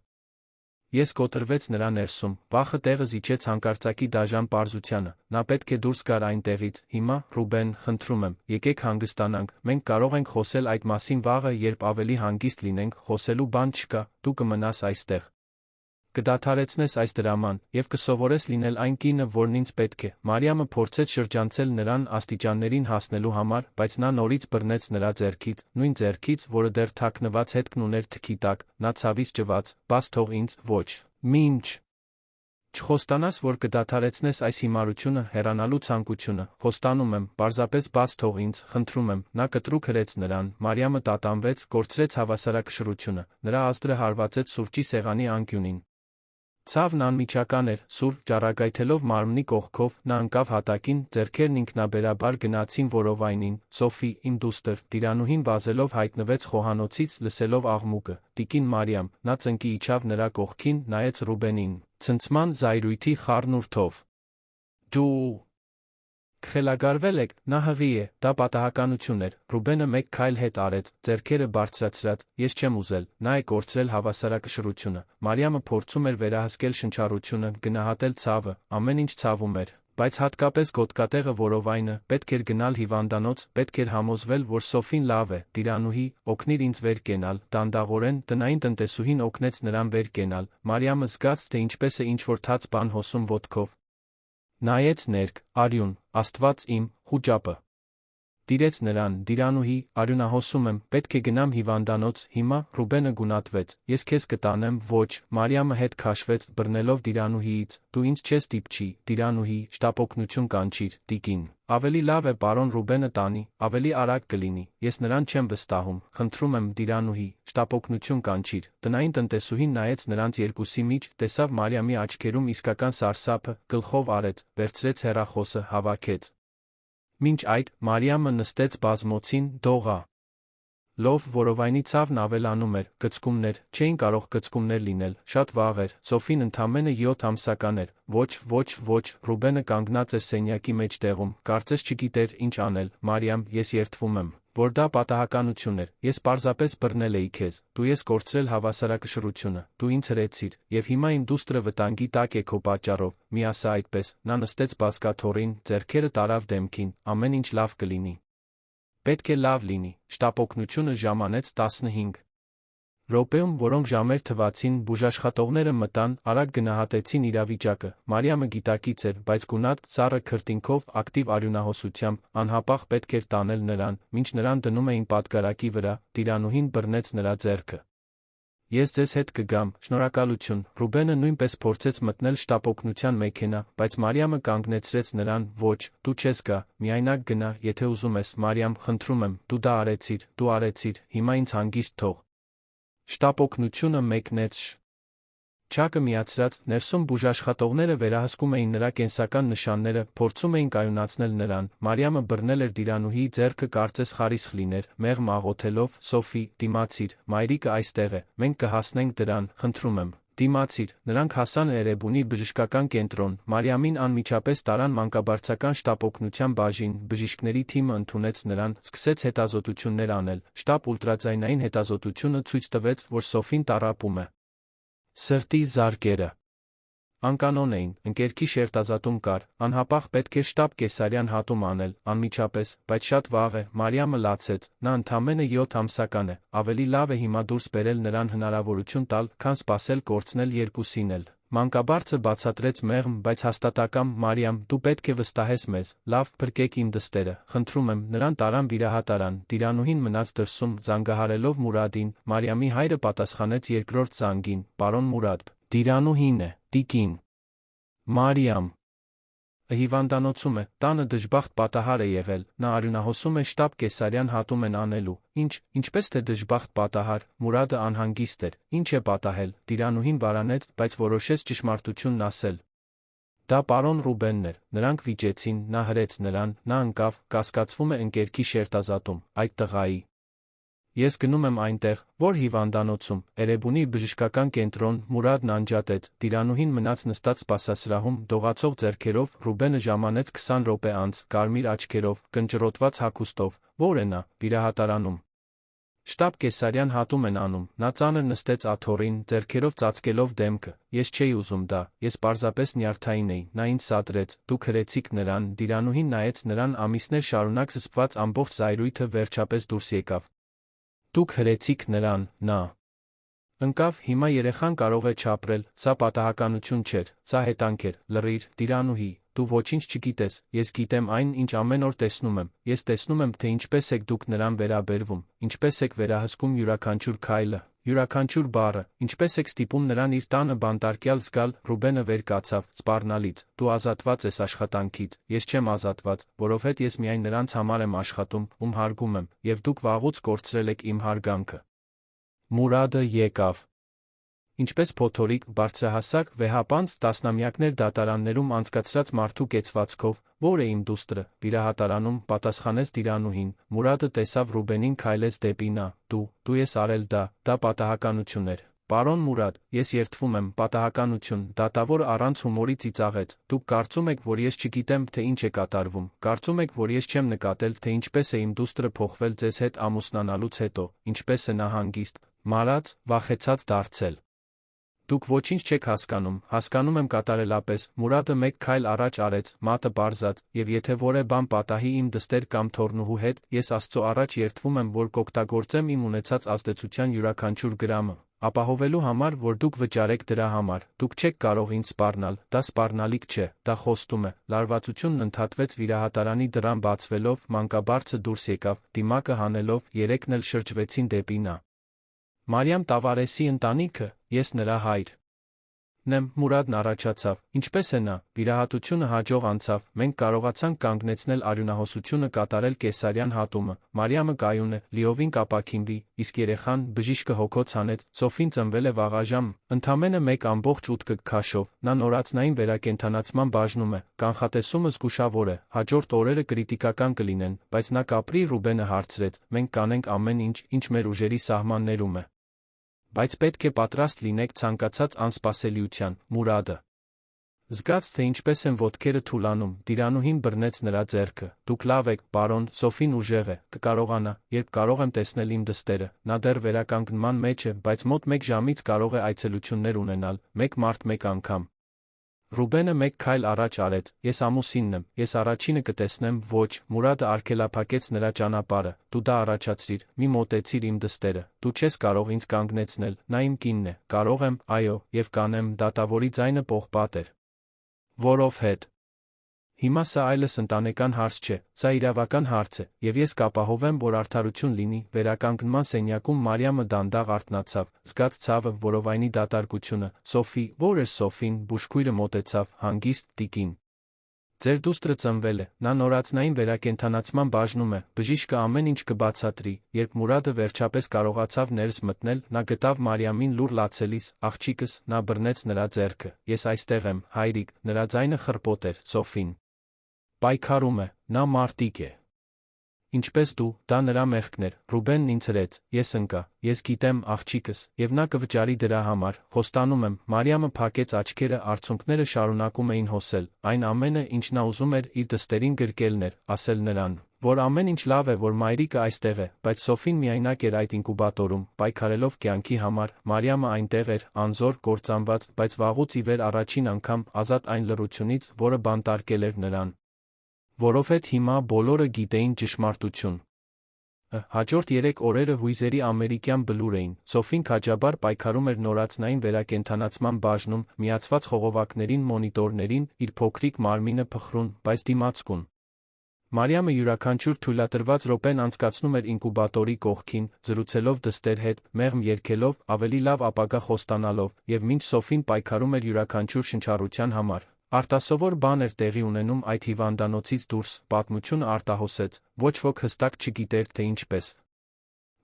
Speaker 1: ես կոտրվեց նրա ներսում, վախը տեղը զիջեց հանկարծակի դաժան պարզությանը։ Նա պետք է դուրս գար այնտեղից։ Հիմա, Ռուբեն, խնդրում եմ, եկեք հանգստանանք, մենք կարող ենք խոսել այդ մասին վաղը, երբ ավելի հանգիստ լինենք, խոսելու բան չկա, դու կմնաս այստեղ, կդադարեցնես այս դրաման, և կսովորես լինել այն կինը, որն ինձ պետք է։ Մարիամը փորձեց շրջանցել նրան աստիճաններին հասնելու համար, բայց նա նորից բռնեց նրա ձեռքից, նույն ձեռքից, որը դեռ թաքնված հետքն ուներ թքի տակ։ Նա ցավից ճված. «Բաս թող ինձ, ոչ, մինչ չխոստանաս, որ կդադարեցնես այս հիմարությունը, հեռանալու ցանկությունը»։ «Խոստանում եմ, պարզապես բաս թող ինձ, խնդրում եմ»։ Նա կտրուկ հրեց նրան։ Մարիամը տատանվեց, կորցրեց հավասարակշռությունը, նրա ազդրը հարվածեց սուրճի սեղանի անկյունին։ Ցավն անմիջական էր, սուր, ճառագայթելով մարմնի կողքով, նա ընկավ հատակին, ձեռքերն ինքնաբերաբար գնացին որովայնին։ «Սոֆի, իմ դուստր»։ Տիրանուհին վազելով հայտնվեց խոհանոցից, լսելով աղմուկը։ «Տիկին Մարիամ»։ Նա ծնկի իջավ նրա կողքին, նայեց Ռուբենին, ցնցման զայրույթի խառնուրդով։ «Դու կխելագարվել եք»։ Նա հղի է, դա պատահականություն էր։ Ռուբենը մեկ քայլ հետ արեց, ձեռքերը բարձրացրած։ «Ես չեմ ուզել»։ Նա է կորցրել հավասարակշռությունը։ Մարիամը փորձում էր վերահսկել շնչառությունը, գնահատել ցավը, ամեն ինչ ցավում էր, բայց հատկապես գոտկատեղը որովայնը, պետք էր գնալ հիվանդանոց, պետք էր համոզվել, որ Սոֆին լավ է։ «Տիրանուհի, օգնիր ինձ վեր կենալ»։ Դանդաղորեն տնային տնտեսուհին օգնեց նրան վեր կենալ։ Մարիամը զգաց, թե ինչպես է ինչ-որ թաց բան հոսում ոտքով։ Նայեց ներք, արյուն, Աստված իմ, խուճապը տիրեց նրան։ «Տիրանուհի, արյունահոսում եմ, պետք է գնամ հիվանդանոց»։ Հիմա Ռուբենը գունատվեց։ «Ես քեզ կտանեմ»։ «Ոչ»։ Մարիամը հետ քաշվեց, բռնելով Տիրանուհիից։ «Դու ինձ չես դիպչի»։ «Տիրանուհի, շտապօգնություն կանչիր, տիկին»։ «Ավելի լավ է պարոն Ռուբենը տանի, ավելի արագ կլինի, ես նրան չեմ վստահում, խնդրում եմ, Տիրանուհի, շտապօգնություն կանչիր»։ Տնային տնտեսուհին նայեց նրանց երկուսի մեջ, տեսավ Մարիամի աչքերում իսկական սարսափը, գլխով արեց, վերցրեց հեռախոսը, հավաքեց։ Մինչ այդ, Մարիամը նստեց բազմոցին, դողա լով, որովայնի ցավն ավելանում էր, կծկումներ, չէին կարող կծկումներ լինել, շատ վաղ էր, Սոֆին ընդամենը 7 ամսական էր։ «Ոչ, ոչ, ոչ»։ Ռուբենը կանգնած էր սենյակի մեջտեղում, կարծես չգիտեր ինչ անել։ «Մարիամ, ես երդվում եմ, որ դա պատահականություն էր, ես պարզապես բռնել էի քեզ, դու ես կորցրել հավասարակշռությունը, դու ինձ հրեցիր, և հիմա իմ դուստրը վտանգի տակ է քո պատճառով, մի ասա այդպես»։ Նա նստեց բազկաթոռին, ձեռքերը տարավ դեմքին։ «Ամեն ինչ լավ կլինի։ Պետք է լավ լինի»։ Շտապօգնությունը ժամանեց 15 րոպեում, որոնք ժամեր թվացին, բուժաշխատողները մտան, արագ գնահատեցին իրավիճակը։ Մարիամը գիտակից էր, բայց գունատ, սառը քրտինքով, ակտիվ արյունահոսությամբ, անհապաղ պետք էր տանել նրան, մինչ նրան դնում էին պատգարակի վրա։ Տիրանուհին բռնեց նրա ձեռքը։ «Ես ձեզ հետ կգամ, շնորհակալություն»։ Ռուբենը նույնպես փորձեց մտնել շտապօգնության մեքենա, բայց Մարիամը կանգնեցրեց նրան։ «Ոչ, դու չես գա, միայնակ գնա, եթե ուզում ես»։ «Մարիամ, խնդրում եմ, դու դա արեցիր, հիմա ինձ հանգիստ թող»։ Շտապօգնությունը մեկնեց Չակը միացրած, ներսում բուժաշխատողները վերահսկում էին նրա կենսական նշանները, փորձում էին կայունացնել նրան, Մարիամը բռնել էր Տիրանուհիի ձեռքը կարծես խարիսխ լիներ, մեղմ աղոթելով. «Սոֆի, դիմացիր, մայրիկը այստեղ է, մենք կհասնենք դրան, խնդրում եմ, դիմացիր»։ Նրանք հասան Էրեբունի բժշկական կենտրոն, Մարիամին անմիջապես տարան մանկաբարձական շտապօգնության բաժին, բժիշկների թիմը ընդունեց նրան, սկսեց հետազոտություններ անել, շտապ ուլտրաձայնային հետազոտությունը ցույց տվեց, որ Սոֆին տառապում է։ Սրտի զարկերը անկանոն էին, ընկերքի շերտազատում կար, անհապաղ պետք էր շտապ կեսարյան հատում անել, անմիջապես, բայց շատ վաղ է, Մարիամը լացեց, նա ընդամենը 7 ամսական է, ավելի լավ է հիմա դուրս բերել նրան հնարավորություն տալ, քան սպասել կորցնել երկուսին էլ։ Մանկաբարձը բացատրեց մեղմ, բայց հաստատակամ. «Մարիամ, դու պետք է վստահես մեզ, լավ, փրկեք իմ դստերը, խնդրում եմ»։ Նրան տարան վիրահատարան, Տիրանուհին մնաց դրսում, զանգահարելով Մուրադին, Մարիամի հայրը պատասխանեց երկրորդ զանգին. «Պարոն Մուրադ, Տիրանուհին է, տիկին»։ Մարիամ հիվանդանոցում է, տանը դժբախտ պատահար է եղել, նա արյունահոսում է, շտապ կեսարյան հատում են անելու։ Ինչպես թե դժբախտ պատահար, Մուրադը անհանգիստ էր, ինչ է պատահել, Տիրանուհին վարանեց, բայց որոշեց ճշմարտությունն ասել։ Դա պարոն Ռուբենն էր, նրանք վիճեցին, նա հրեց նրան, նա ընկավ, կասկածվում է ընկերքի շերտազատում, այդ տղայի։ Ես գնում եմ այնտեղ, որ հիվանդանոցում, Էրեբունի բժշկական կենտրոն, Մուրադն անջատեց, Տիրանուհին մնաց նստած սպասասրահում, դողացող ձեռքերով, Ռուբենը ժամանեց 20 րոպե անց, կարմիր աչքերով, կնճռոտված հագուստով, ո՞ր է նա, վիրահատարանում։ Շտապ կեսարյան հատում են անում, նա ծանր նստեց աթոռին, ձեռքերով ծածկելով դեմքը, ես չէի ուզում դա, ես պարզապես նյարդային էի, նա ինձ սադրեց, դուք հրեցիք նրան, Տիրանուհին նայեց նրան ամիսներ շարունակ զսպված ամբողջ զայրույթը վերջապես դուրս եկավ։ Դուք հրեցիք նրան, նա ընկավ, հիմա երեխան կարող է չապրել, սա պատահականություն չէր, սա հետանք էր, լռիր, Տիրանուհի, դու ոչինչ չգիտես, ես գիտեմ այն, ինչ ամեն օր տեսնում եմ, ես տեսնում եմ, թե ինչպես եք դուք նրան վերաբերվում, ինչպես եք վերահսկում յուրաքանչյուր քայլը, յուրաքանչյուր բառը, ինչպես եք ստիպում նրան իր տանը բանտարկյալ զգալ։ Ռուբենը վեր կացավ, սպառնալից, դու ազատված ես աշխատանքից, ես չեմ ազատված, որովհետև ես միայն նրանց համար եմ աշխատում, ում հարգում եմ, և դուք վաղուց կորցրել եք իմ հարգանքը։ Մուրադը եկավ։ Ինչպես փոթորիկ, բարձրահասակ, վեհապանծ, տասնամյակներ դատարաններում անցկացրած մարդու կեցվածքով, ո՞ր է իմ դուստրը, վիրահատարանում, պատասխանեց Տիրանուհին, Մուրադը տեսավ Ռուբենին, քայլեց դեպի նա, դու ես արել դա պատահականություն էր, պարոն Մուրադ, ես երդվում եմ, պատահականություն, դատավորը առանց հումորի ծիծաղեց, դուք կարծում եք, որ ես չգիտեմ, թե ինչ է կատարվում, կարծում եք, որ ես չեմ նկատել, թե ինչպես է իմ դուստրը փոխվել ձեզ հետ ամուսնանալուց հետո, ինչպես է նա հանգիստ, մարած, վախեցած դարձել։ Դուք ոչինչ չեք հասկանում եմ կատարելապես, Մուրադը մեկ քայլ առաջ արեց, մատը պարզած, և եթե որևէ բան պատահի իմ դստեր կամ թոռնուհու հետ, ես Աստծո առաջ երդվում եմ, որ կօգտագործեմ իմ ունեցած ազդեցության յուրաքանչյուր գրամը, ապահովելու համար, որ դուք վճարեք դրա համար, դուք չեք կարող ինձ սպառնալ, դա սպառնալիք չէ, դա խոստում է։ Լարվածությունն ընդհատվեց վիրահատարանի դռան բացվելով, մանկաբարձը դուրս եկավ, դիմակը հանելով, երեքն էլ շրջվեցին դեպի նա։ Մարիամ Տավարեսի ընտանիքը, ես նրա հայրն եմ, Մուրադն առաջացավ, ինչպես է նա, վիրահատությունը հաջող անցավ, մենք կարողացանք կանգնեցնել արյունահոսությունը կատարել կեսարյան հատումը, Մարիամը կայուն է, լիովին կապաքինվի, իսկ երեխան, բժիշկը հոգոց հանեց, Սոֆին ծնվել է վաղաժամ, ընդամենը 1.8 քաշով, նա նորածնային վերակենդանացման բաժնում է, կանխատեսումը զգուշավոր է, հաջորդ օրերը կրիտիկական կլինեն, բայց նա կապրի, Ռուբենը հարցրեց, մենք կանենք ամեն ինչ, ինչ մեր ուժերի սահմաններում է։ Բայց պետք է պատրաստ լինեք ցանկացած անսպասելիության, Մուրադը զգաց, թե ինչպես են ոտքերը թուլանում, Տիրանուհին բռնեց նրա ձեռքը, դուք լավ եք, պարոն, Սոֆին ուժեղ է, կկարողանա, երբ կարող եմ տեսնել իմ դստերը, նա դեռ վերականգնման մեջ է, բայց մոտ 1 ժամից կարող է այցելություններ ունենալ, 1 մարդ 1 անգամ։ Ռուբենը մեկ քայլ առաջ արեց, ես ամուսինն եմ, ես առաջինը կտեսնեմ, ոչ, Մուրադը արգելափակեց նրա ճանապարհը, դու դա առաջացրիր, մի մոտեցիր իմ դստերը, դու չես կարող ինձ կանգնեցնել, նա իմ կինն է, կարող եմ, այո, և կանեմ, դատավորի ձայնը պողպատ էր։ Որովհետ հիմա սա այլս ընտանեկան հարց չէ, սա իրավական հարց է, և ես կապահովեմ, որ արդարություն լինի։ Վերականգնման սենյակում Մարիամը դանդաղ արթնացավ, զգաց ցավը, որովայնի դատարկությունը, Սոֆի, ո՞ր էր Սոֆին, բուժքույրը մոտեցավ, հանգիստ, տիկին։ Ձեր դուստրը ծնվել է, նա նորածնային վերակենդանացման բաժնում է, բժիշկը ամեն ինչ կբացատրի, երբ Մուրադը վերջապես կարողացավ ներս մտնել, նա գտավ Մարիամին լուր լացելիս, աղջիկս, նա բռնեց նրա ձեռքը, ես այստեղ եմ, հայրիկ, նրա ձայնը խռպոտ էր, Սոֆին պայքարում է, նա մարտիկ է։ Ինչպես դու, դա նրա մեղքն էր, Ռուբենն ինձ հրեց, ես ընկա, ես գիտեմ, աղջիկս, եւ նա կվճարի դրա համար, խոստանում եմ, Մարիամը փակեց աչքերը, արցունքները շարունակում էին հոսել, այն ամենը, ինչ նա ուզում էր իր դստերին գրկելն էր, ասել նրան, որ ամեն ինչ լավ է, որ մայրիկը այստեղ է, բայց Սոֆին միայնակ էր այդ ինկուբատորում, պայքարելով կյանքի համար, Մարիամը այնտեղ էր, անզոր, կործանված, բայց վաղուց ի վեր առաջին անգամ ազատ այն լռությունից, որը բանտարկել էր նրան։ Որովհետև հիմա բոլորը գիտեին ճշմարտություն։ Հաջորդ 3 օրերը հույզերի ամերիկյան բլուր էին, Սոֆին քաջաբար պայքարում էր նորածնային վերակենդանացման բաժնում, միացված խողովակներին, մոնիտորներին, իր փոքրիկ մարմինը փխրուն, բայց դիմացկուն։ Մարիամը յուրաքանչյուր թույլատրված րոպեն անցկացնում էր ինկուբատորի կողքին, զրուցելով դստեր հետ, մեղմ երգելով, ավելի լավ ապագա խոստանալով, եւ մինչ Սոֆին պայքարում էր յուրաքանչյուր շնչառության համար։ Արտասովոր բան էր տեղի ունենում այդ հիվանդանոցից դուրս, պատմությունը արտահոսեց, ոչ ոք հստակ չգիտեր, թե ինչպես։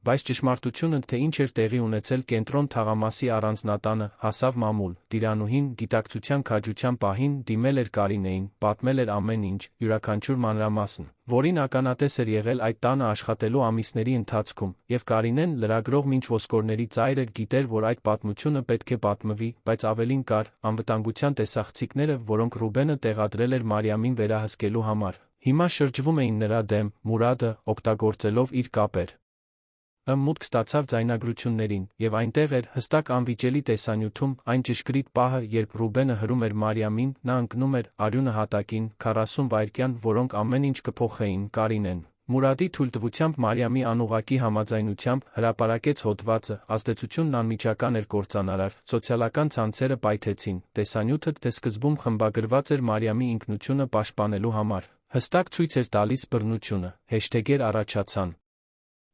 Speaker 1: Բայց ճշմարտությունը, թե ինչ էր տեղի ունեցել կենտրոն թաղամասի առանձնատանը, հասավ մամուլ, տիրանուհին, գիտակցության քաջության պահին, դիմել էր Կարինեին, պատմել էր ամեն ինչ, յուրաքանչյուր մանրամասն, որին ականատես էր եղել այդ տանը աշխատելու ամիսների ընթացքում, եւ Կարինեն, լրագրող մինչ ոսկորների ծայրը, գիտեր, որ այդ պատմությունը պետք է պատմվի, բայց ավելին կար, անվտանգության տեսախցիկները, որոնք Ռուբենը տեղադրել էր Մարիամին վերահսկելու համար, հիմա շրջվում էին նրա դեմ, Մուրադը, օգտագործելով իր կապեր։ Մուտք ստացավ ձայնագրություններին, եւ այնտեղ էր, հստակ անվիճելի տեսանյութում, այն ճշգրիտ պահը, երբ Ռուբենը հրում էր Մարիամին, նա ընկնում էր, արյունը հատակին, 40 վայրկյան, որոնք ամեն ինչ կփոխեին, Կարինեն։ Մուրադի թույլտվությամբ Մարիամի անուղղակի համաձայնությամբ հրապարակեց հոդվածը, ազդեցությունն անմիջական էր կործանարար, սոցիալական ցանցերը պայթեցին, տեսանյութը, թե սկզբում խմբագրված էր Մարիամի ինքնությունը պաշտպանելու համար, հստակ ցույց էր տալիս բռնությունը, հեշթեգեր առաջացան։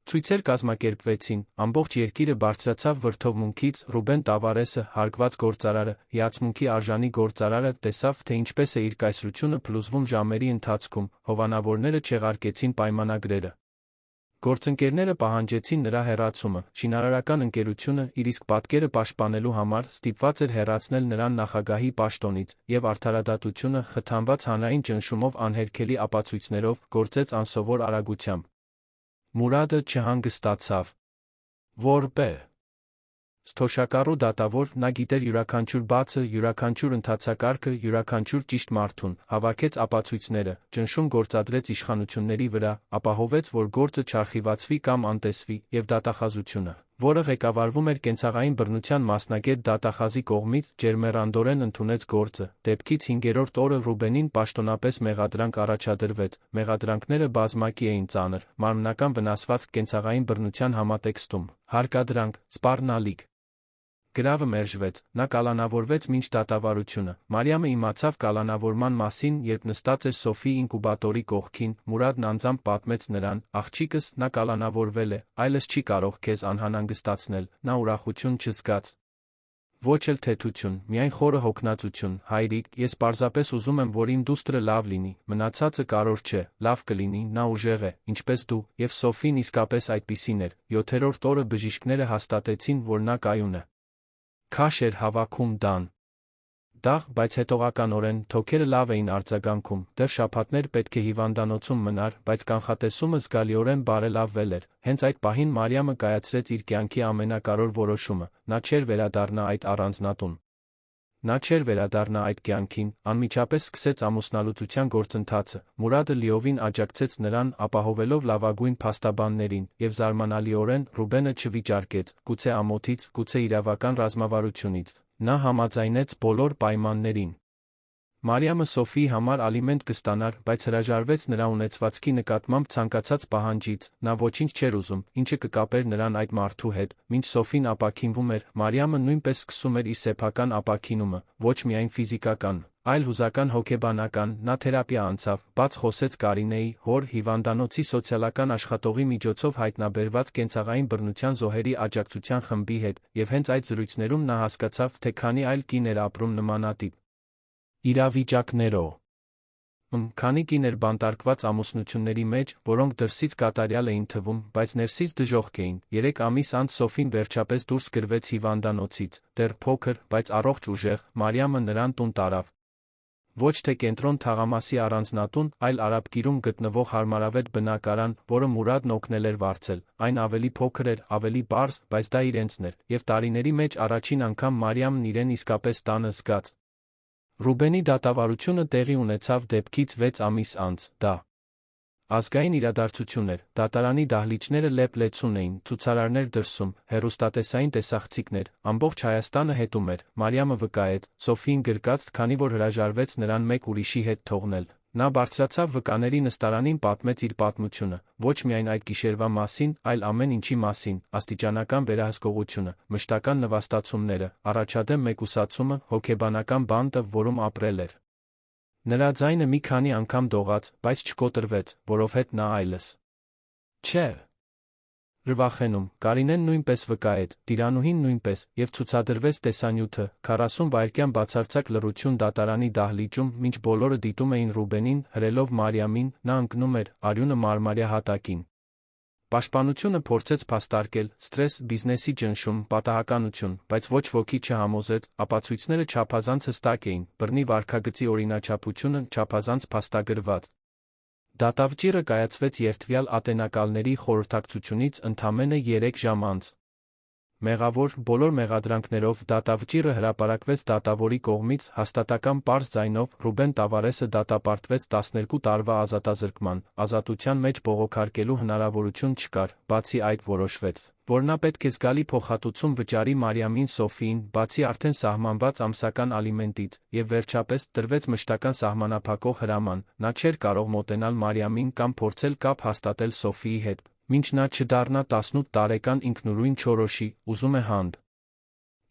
Speaker 1: Ցույցեր կազմակերպվեցին, ամբողջ երկիրը բարձրացավ վրդովմունքից, Ռուբեն Տավարեսը, հարգված գործարարը, հիացմունքի արժանի գործարարը, տեսավ, թե ինչպես է իր կայսրությունը փլուզվում ժամերի ընթացքում, հովանավորները չեղարկեցին պայմանագրերը։ Գործընկերները պահանջեցին նրա հեռացումը, շինարարական ընկերությունը, իր իսկ պատկերը պաշտպանելու համար, ստիպված էր հեռացնել նրան նախագահի պաշտոնից, եւ արդարադատությունը, խթանված հանրային ճնշումով անհերքելի ապացույցներով, գործեց անսովոր արագությամբ։ Մուրադը չհանգստացավ։ Որպե Սթոշակառու դատավոր, նա գիտեր յուրաքանչյուր բացը, յուրաքանչյուր ընթացակարգը, յուրաքանչյուր ճիշտ մարդուն, հավաքեց ապացույցները, ճնշում գործադրեց իշխանությունների վրա, ապահովեց, որ գործը չարխիվացվի կամ անտեսվի, եւ դատախազությունը, որը ղեկավարվում էր կենցաղային բռնության մասնագետ դատախազի կողմից, ջերմեռանդորեն ընդունեց գործը։ Դեպքից 5-րդ օրը Ռուբենին պաշտոնապես մեղադրանք առաջադրվեց, մեղադրանքները բազմակի էին ծանր, մարմնական վնասվածք կենցաղային բռնության համատեքստում, հարկադրանք, սպառնալիք։ Գրավը մերժվեց, նա կալանավորվեց մինչ դատավարությունը։ Մարիամը իմացավ կալանավորման մասին, երբ նստած էր Սոֆիի ինկուբատորի կողքին, Մուրադն անձամբ պատմեց նրան, աղջիկս, նա կալանավորվել է, այլս չի կարող քեզ անհանգստացնել, նա ուրախություն չզգաց։ Ոչ էլ թեթություն, միայն խորը հոգնածություն, հայրիկ, ես պարզապես ուզում եմ, որ իմ դուստրը լավ լինի, մնացածը կարևոր չէ, լավ կլինի, նա ուժեղ է, ինչպես դու, եւ Սոֆին իսկապես այդպիսին էր, 7-րդ օրը բժիշկները հաստատեցին, որ նա կայուն է։ Քաշ էր հավաքում դան։ Դաղ, բայց հետողականորեն, թոքերը լավ էին արձագանքում, դեռ շաբաթներ պետք է հիվանդանոցում մնար, բայց կանխատեսումը զգալիորեն բարելավվել էր։ Հենց այդ պահին Մարիամը կայացրեց իր կյանքի ամենակարևոր որոշումը, նա չէր վերադառնա այդ առանձնատուն։ Նա չէր վերադառնա այդ կյանքին, անմիջապես սկսեց ամուսնալուծության գործընթացը, Մուրադը լիովին աջակցեց նրան, ապահովելով լավագույն փաստաբաններին, եւ զարմանալիորեն Ռուբենը չվիճարկեց, գուցե ամոթից, գուցե իրավական ռազմավարությունից, նա համաձայնեց բոլոր պայմաններին։ Մարիամը Սոֆիի համար ալիմենտ կստանար, բայց հրաժարվեց նրա ունեցվածքի նկատմամբ ցանկացած պահանջից, նա ոչինչ չէր ուզում, ինչը կկապեր նրան այդ մարդու հետ, մինչ Սոֆին ապաքինվում էր, Մարիամը նույնպես սկսում էր իր սեփական ապաքինումը, ոչ միայն ֆիզիկական, այլ հուզական հոգեբանական, նա թերապիա անցավ, բաց խոսեց Կարինեի, հոր, հիվանդանոցի սոցիալական աշխատողի միջոցով հայտնաբերված կենցաղային բռնության զոհերի աջակցության խմբի հետ, եւ հենց այդ զրույցներում նա հասկացավ, թե քանի այլ կին էր ապրում նմանատիպ իրավիճակներով։ Քանի կիներ բանտարկված ամուսնությունների մեջ, որոնք դրսից կատարյալ էին թվում, բայց ներսից դժոխք էին, 3 ամիս անց Սոֆին վերջապես դուրս գրվեց հիվանդանոցից, դեռ փոքր, բայց առողջ ուժեղ, Մարիամը նրան տուն տարավ։ Ոչ թե կենտրոն թաղամասի առանձնատուն, այլ Արաբկիրում գտնվող հարմարավետ բնակարան, որը Մուրադն օգնել էր վարձել, այն ավելի փոքր էր, ավելի պարզ, բայց դա իրենցն էր, և տարիների մեջ առաջին անգամ Մարիամն իրեն իսկապես տանը զգաց։ Ռուբենի դատավարությունը տեղի ունեցավ դեպքից 6 ամիս անց, դա ազգային իրադարձություն էր, դատարանի դահլիճները լեփ-լեցուն էին, ցուցարարներ դրսում, հեռուստատեսային տեսախցիկներ, ամբողջ Հայաստանը հետում էր, Մարիամը վկայեց, Սոֆիին գրկած, քանի որ հրաժարվեց նրան մեկ ուրիշի հետ թողնել։ Նա բարձրացավ վկաների նստարանին, պատմեց իր պատմությունը, ոչ միայն այդ գիշերվա մասին, այլ ամեն ինչի մասին, աստիճանական վերահսկողությունը, մշտական նվաստացումները, առաջադեմ մեկուսացումը, հոգեբանական բանտը, որում ապրել էր։ Նրա ձայնը մի քանի անգամ դողաց, բայց չկոտրվեց, որովհետև նա այլս չէր վախենում։ Կարինեն նույնպես վկայեց, Տիրանուհին նույնպես, և ցուցադրվեց տեսանյութը, 40 վայրկյան բացարձակ լռություն դատարանի դահլիճում, մինչ բոլորը դիտում էին Ռուբենին, հրելով Մարիամին, նա ընկնում էր, արյունը մարմարյա հատակին։ Պաշտպանությունը փորձեց փաստարկել սթրես, բիզնեսի ճնշում, պատահականություն, բայց ոչ ոքի չհամոզեց, ապացույցները չափազանց հստակ էին, բռնի վարքագծի օրինաչափությունը չափազանց փաստագրված։ Դատավճիռը կայացվեց երդվյալ ատենակալների խորհրդակցությունից ընդամենը 3 ժամ անց։ Մեղավոր, բոլոր մեղադրանքներով, դատավճիռը հրապարակվեց դատավորի կողմից, հաստատական պարզ ձայնով, Ռուբեն Տավարեսը դատապարտվեց 12 տարվա ազատազրկման, ազատության մեջ բողոքարկելու հնարավորություն չկար, բացի այդ որոշվեց, որ նա պետք է զգալի փոխհատուցում վճարի Մարիամին Սոֆիին, բացի արդեն սահմանված ամսական ալիմենտից, և վերջապես, տրվեց մշտական սահմանափակող հրաման, նա չէր կարող մոտենալ Մարիամին կամ փորձել կապ հաստատել Սոֆիի հետ, մինչ նա չդառնա 18 տարեկան ինքնուրույն չորոշի, ուզում է հանգ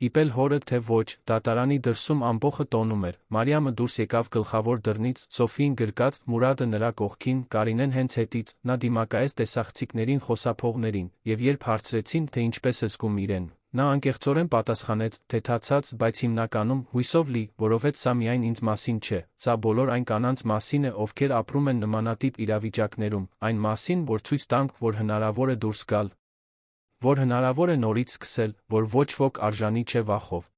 Speaker 1: իպել հորը թե ոչ, դատարանի դրսում ամբոխը տոնում էր, Մարիամը դուրս եկավ գլխավոր դռնից, Սոֆիին գրկած, Մուրադը նրա կողքին, Կարինեն հենց հետից, նա դիմակայեց տեսախցիկներին խոսափողներին, և երբ հարցրեցին, թե ինչպես է զգում իրեն, նա անկեղծորեն պատասխանեց, թեթացած, բայց հիմնականում, հույսով լի, որովհետև սա միայն ինձ մասին չէ, սա բոլոր այն կանանց մասին է, ովքեր ապրում են նմանատիպ իրավիճակներում, այն մասին, որ ցույց տանք, որ հնարավոր է դուրս գալ, որ հնարավոր է նորից սկսել, որ ոչ ոք արժանի չէ վախով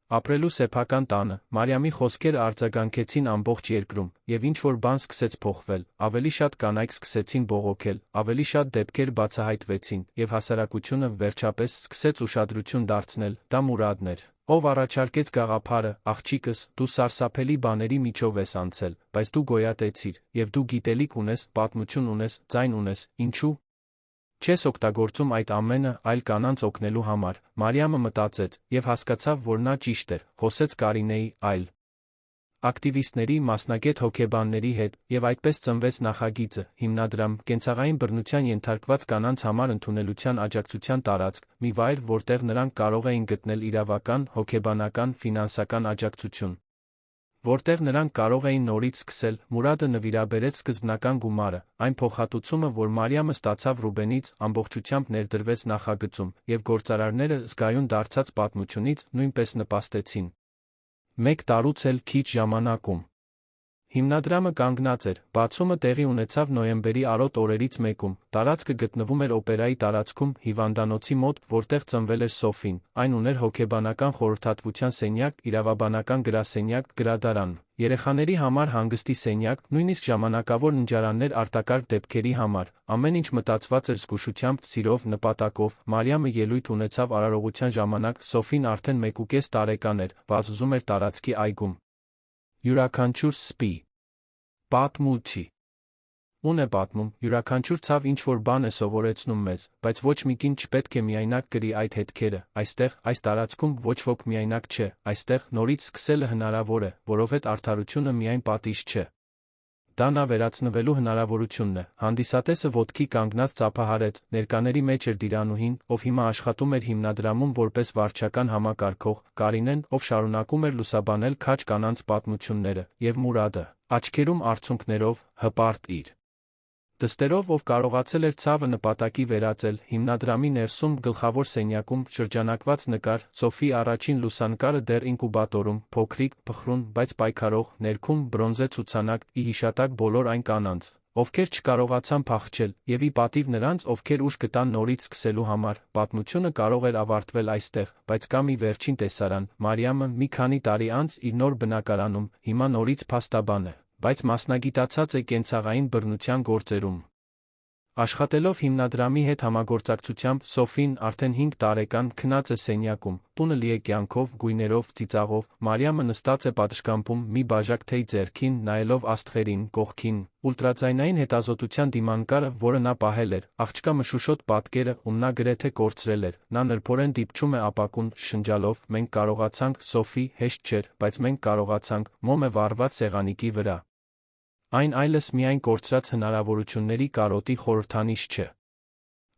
Speaker 1: ապրելու սեփական տանը։ Մարիամի խոսքերը արձագանքեցին ամբողջ երկրում, և ինչ-որ բան սկսեց փոխվել, ավելի շատ կանայք սկսեցին բողոքել, ավելի շատ դեպքեր բացահայտվեցին, և հասարակությունը վերջապես սկսեց ուշադրություն դարձնել, դա Մուրադն էր, ով առաջարկեց գաղափարը, աղջիկս, դու սարսափելի բաների միջով ես անցել, բայց դու գոյատեցիր, և դու գիտելիք ունես, պատմություն ունես, ձայն ունես, ինչու՞ չես օգտագործում այդ ամենը այլ կանանց օգնելու համար։ Մարիամը մտածեց, և հասկացավ, որ նա ճիշտ էր, խոսեց Կարինեի, այլ ակտիվիստների, մասնագետ հոգեբանների հետ, և այդպես ծնվեց նախագիծը, հիմնադրամ, կենցաղային բռնության ենթարկված կանանց համար ընդունելության աջակցության տարածք, մի վայր, որտեղ նրանք կարող էին գտնել իրավական, հոգեբանական, ֆինանսական աջակցություն, որտեղ նրանք կարող էին նորից սկսել։ Մուրադը նվիրաբերեց սկզբնական գումարը, այն փոխհատուցումը, որ Մարիամը ստացավ Ռուբենից, ամբողջությամբ ներդրվեց նախագծում, և գործարարները, զգայուն դարձած պատմությունից, նույնպես նպաստեցին։ Մեկ տարուց էլ քիչ ժամանակում հիմնադրամը կանգնած էր, բացումը տեղի ունեցավ նոյեմբերի արոտ օրերից մեկում, տարածքը գտնվում էր օպերայի տարածքում, հիվանդանոցի մոտ, որտեղ ծնվել էր Սոֆին, այն ուներ հոգեբանական խորհրդատվության սենյակ, իրավաբանական գրասենյակ, գրադարան, երեխաների համար հանգստի սենյակ, նույնիսկ ժամանակավոր ննջարաններ արտակարգ դեպքերի համար, ամեն ինչ մտածված էր զգուշությամբ, սիրով, նպատակով։ Մարիամը ելույթ ունեցավ արարողության ժամանակ, Սոֆին արդեն 1.5 տարեկան էր, վազվզում էր տարածքի այգում։ Յուրաքանչյուր սպի պատմուչի ուն է պատմում, յուրաքանչյուր ցավ ինչ-որ բան է սովորեցնում մեզ, բայց ոչ մի կին չպետք է միայնակ կրի այդ հետքերը, այստեղ, այս տարածքում ոչ ոք միայնակ չէ, այստեղ նորից սկսելը հնարավոր է, որովհետև արդարությունը միայն պատիժ չէ։ Դա նա վերացնվելու հնարավորությունն է։ Հանդիսատեսը ոտքի կանգնած ծափահարեց, ներկաների մեջ էր Տիրանուհին, ով հիմա աշխատում էր հիմնադրամում որպես վարչական համակարգող, Կարինեն, ով շարունակում էր լուսաբանել քաջ կանանց պատմությունները, և Մուրադը, աչքերում արցունքներով, հպարտ իր Դստերով, ով կարողացել էր ցավը նպատակի վերածել, հիմնադրամի ներսում գլխավոր սենյակում շրջանակված նկար, Սոֆիի առաջին լուսանկարը դեռ ինկուբատորում, փոքրիկ, փխրուն, բայց պայքարող, ներքում բրոնզե ցուցանակ, ի հիշատակ բոլոր այն կանանց, ովքեր չկարողացան փախչել, եւ ի պատիվ նրանց, ովքեր ուժ գտան նորից սկսելու համար, պատմությունը կարող էր ավարտվել այստեղ, բայց կա մի վերջին տեսարան, Մարիամը մի քանի տարի անց իր նոր բնակարանում, հիմա նորից փաստաբան է, բայց մասնագիտացած է կենցաղային բռնության գործերում։ Աշխատելով հիմնադրամի հետ համագործակցությամբ, Սոֆին արդեն 5 տարեկան քնած է սենյակում, տունը լի է կյանքով, գույներով, ծիծաղով, Մարիամը նստած է պատշգամբում մի բաժակ թեյ ձեռքին, նայելով աստղերին, կողքին, ուլտրաձայնային հետազոտության դիմանկարը, որը նա պահել էր, աղջկա մշուշոտ պատկերը, ում նա գրեթե կորցրել էր, նա նրբորեն դիպչում է ապակուն, շնջալով, մենք կարողացանք, Սոֆի, հեշտ չէր, բայց մենք կարողացանք, մոմ է վառված սեղանիկի վրա։ Այն այլս միայն կորցրած հնարավորությունների կարոտի խորհրդանիշ չէ։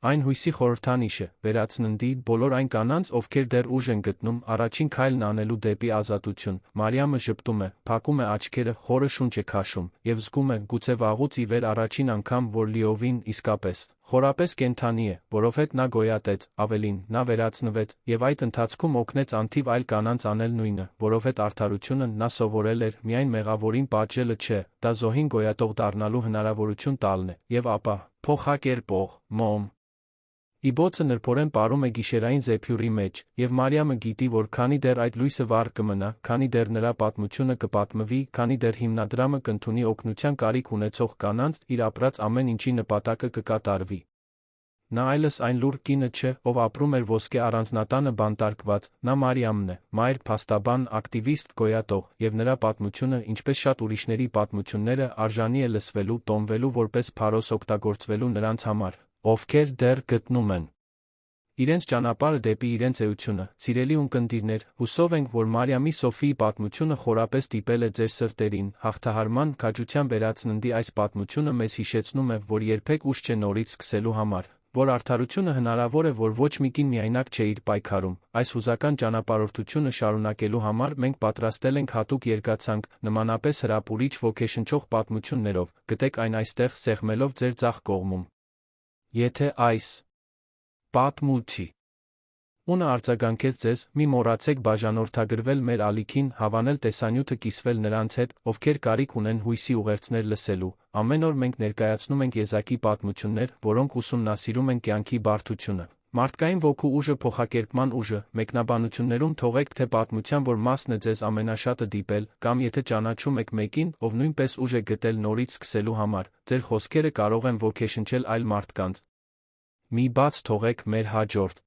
Speaker 1: Այն հույսի խորհրդանիշ է, վերացննդի, բոլոր այն կանանց, ովքեր դեռ ուժ են գտնում, առաջին քայլն անելու դեպի ազատություն։ Մարիամը ժպտում է, փակում է աչքերը, խորը շունչ է քաշում, եւ զգում է, գուցե վաղուց ի վեր առաջին անգամ, որ լիովին, իսկապես, խորապես կենդանի է, որովհետև նա գոյատեց, ավելին, նա վերացնվեց, եւ այդ ընթացքում օգնեց անթիվ այլ կանանց անել նույնը, որովհետև արդարությունը նա սովորել էր, միայն մեղավորին պատժելը չէ, դա զոհին գոյատող դառնալու հնարավորություն տալն է, եւ ապա, փոխակերպող, մոմ։ Իբոցը նրբորեն պարում է գիշերային զեփյուռի մեջ, եւ Մարիամը գիտի, որ քանի դեռ այդ լույսը վառ կմնա, քանի դեռ նրա պատմությունը կպատմվի, քանի դեռ հիմնադրամը կընդունի օգնության կարիք ունեցող կանանց, իր ապրած ամեն ինչի նպատակը կկատարվի։ Նա այլս այն լուռ կինը չէ, ով ապրում էր ոսկե առանձնատանը բանտարկված, նա Մարիամն է, մայր, փաստաբան, ակտիվիստ, գոյատող, եւ նրա պատմությունը, ինչպես շատ ուրիշների պատմությունները, արժանի է լսվելու, տոնվելու որպես փարոս օգտագործվելու նրանց համար, ովքեր դեռ գտնում են իրենց ճանապարհը դեպի իրենց էությունը, սիրելի ունկնդիրներ, հուսով ենք, որ Մարիամի Սոֆիի պատմությունը խորապես տիպել է ձեր սրտերին, հաղթահարման, քաջության վերացննդի այս պատմությունը մեզ հիշեցնում է, որ երբեք ուշ չէ նորից սկսելու համար, որ արդարությունը հնարավոր է, որ ոչ մի կին միայնակ չէ իր պայքարում, այս հուզական ճանապարհորդությունը շարունակելու համար մենք պատրաստել ենք հատուկ երկացանք, նմանապես հրապուրիչ ոգեշնչող պատմություններով, գտեք այն այստեղ, սեղմելով ձեր ձախ կողմում։ Եթե այս պատմուչի ունը արձագանքեց ձեզ, մի մոռացեք բաժանորդագրվել մեր ալիքին, հավանել տեսանյութը, կիսվել նրանց հետ, ովքեր կարիք ունեն հույսի ուղերձներ լսելու, ամեն օր մենք ներկայացնում ենք եզակի պատմություններ, որոնք ուսումնասիրում են կյանքի բարդությունը, մարդկային ոգու ուժը, փոխակերպման ուժը, մեկնաբանություններում թողեք, թե պատմության որ մասն է ձեզ ամենաշատը դիպել, կամ եթե ճանաչում եք մեկին, ով նույնպես ուժ է գտել նորից սկսելու համար, ձեր խոսքերը կարող են ոգեշնչել այլ մարդկանց։ Մի բաց թողեք մեր հաջորդ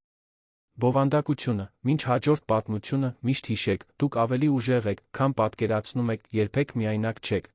Speaker 1: բովանդակությունը, մինչ հաջորդ պատմությունը, միշտ հիշեք, դուք ավելի ուժեղ եք, քան պատկերացնում եք, երբեք միայնակ չեք։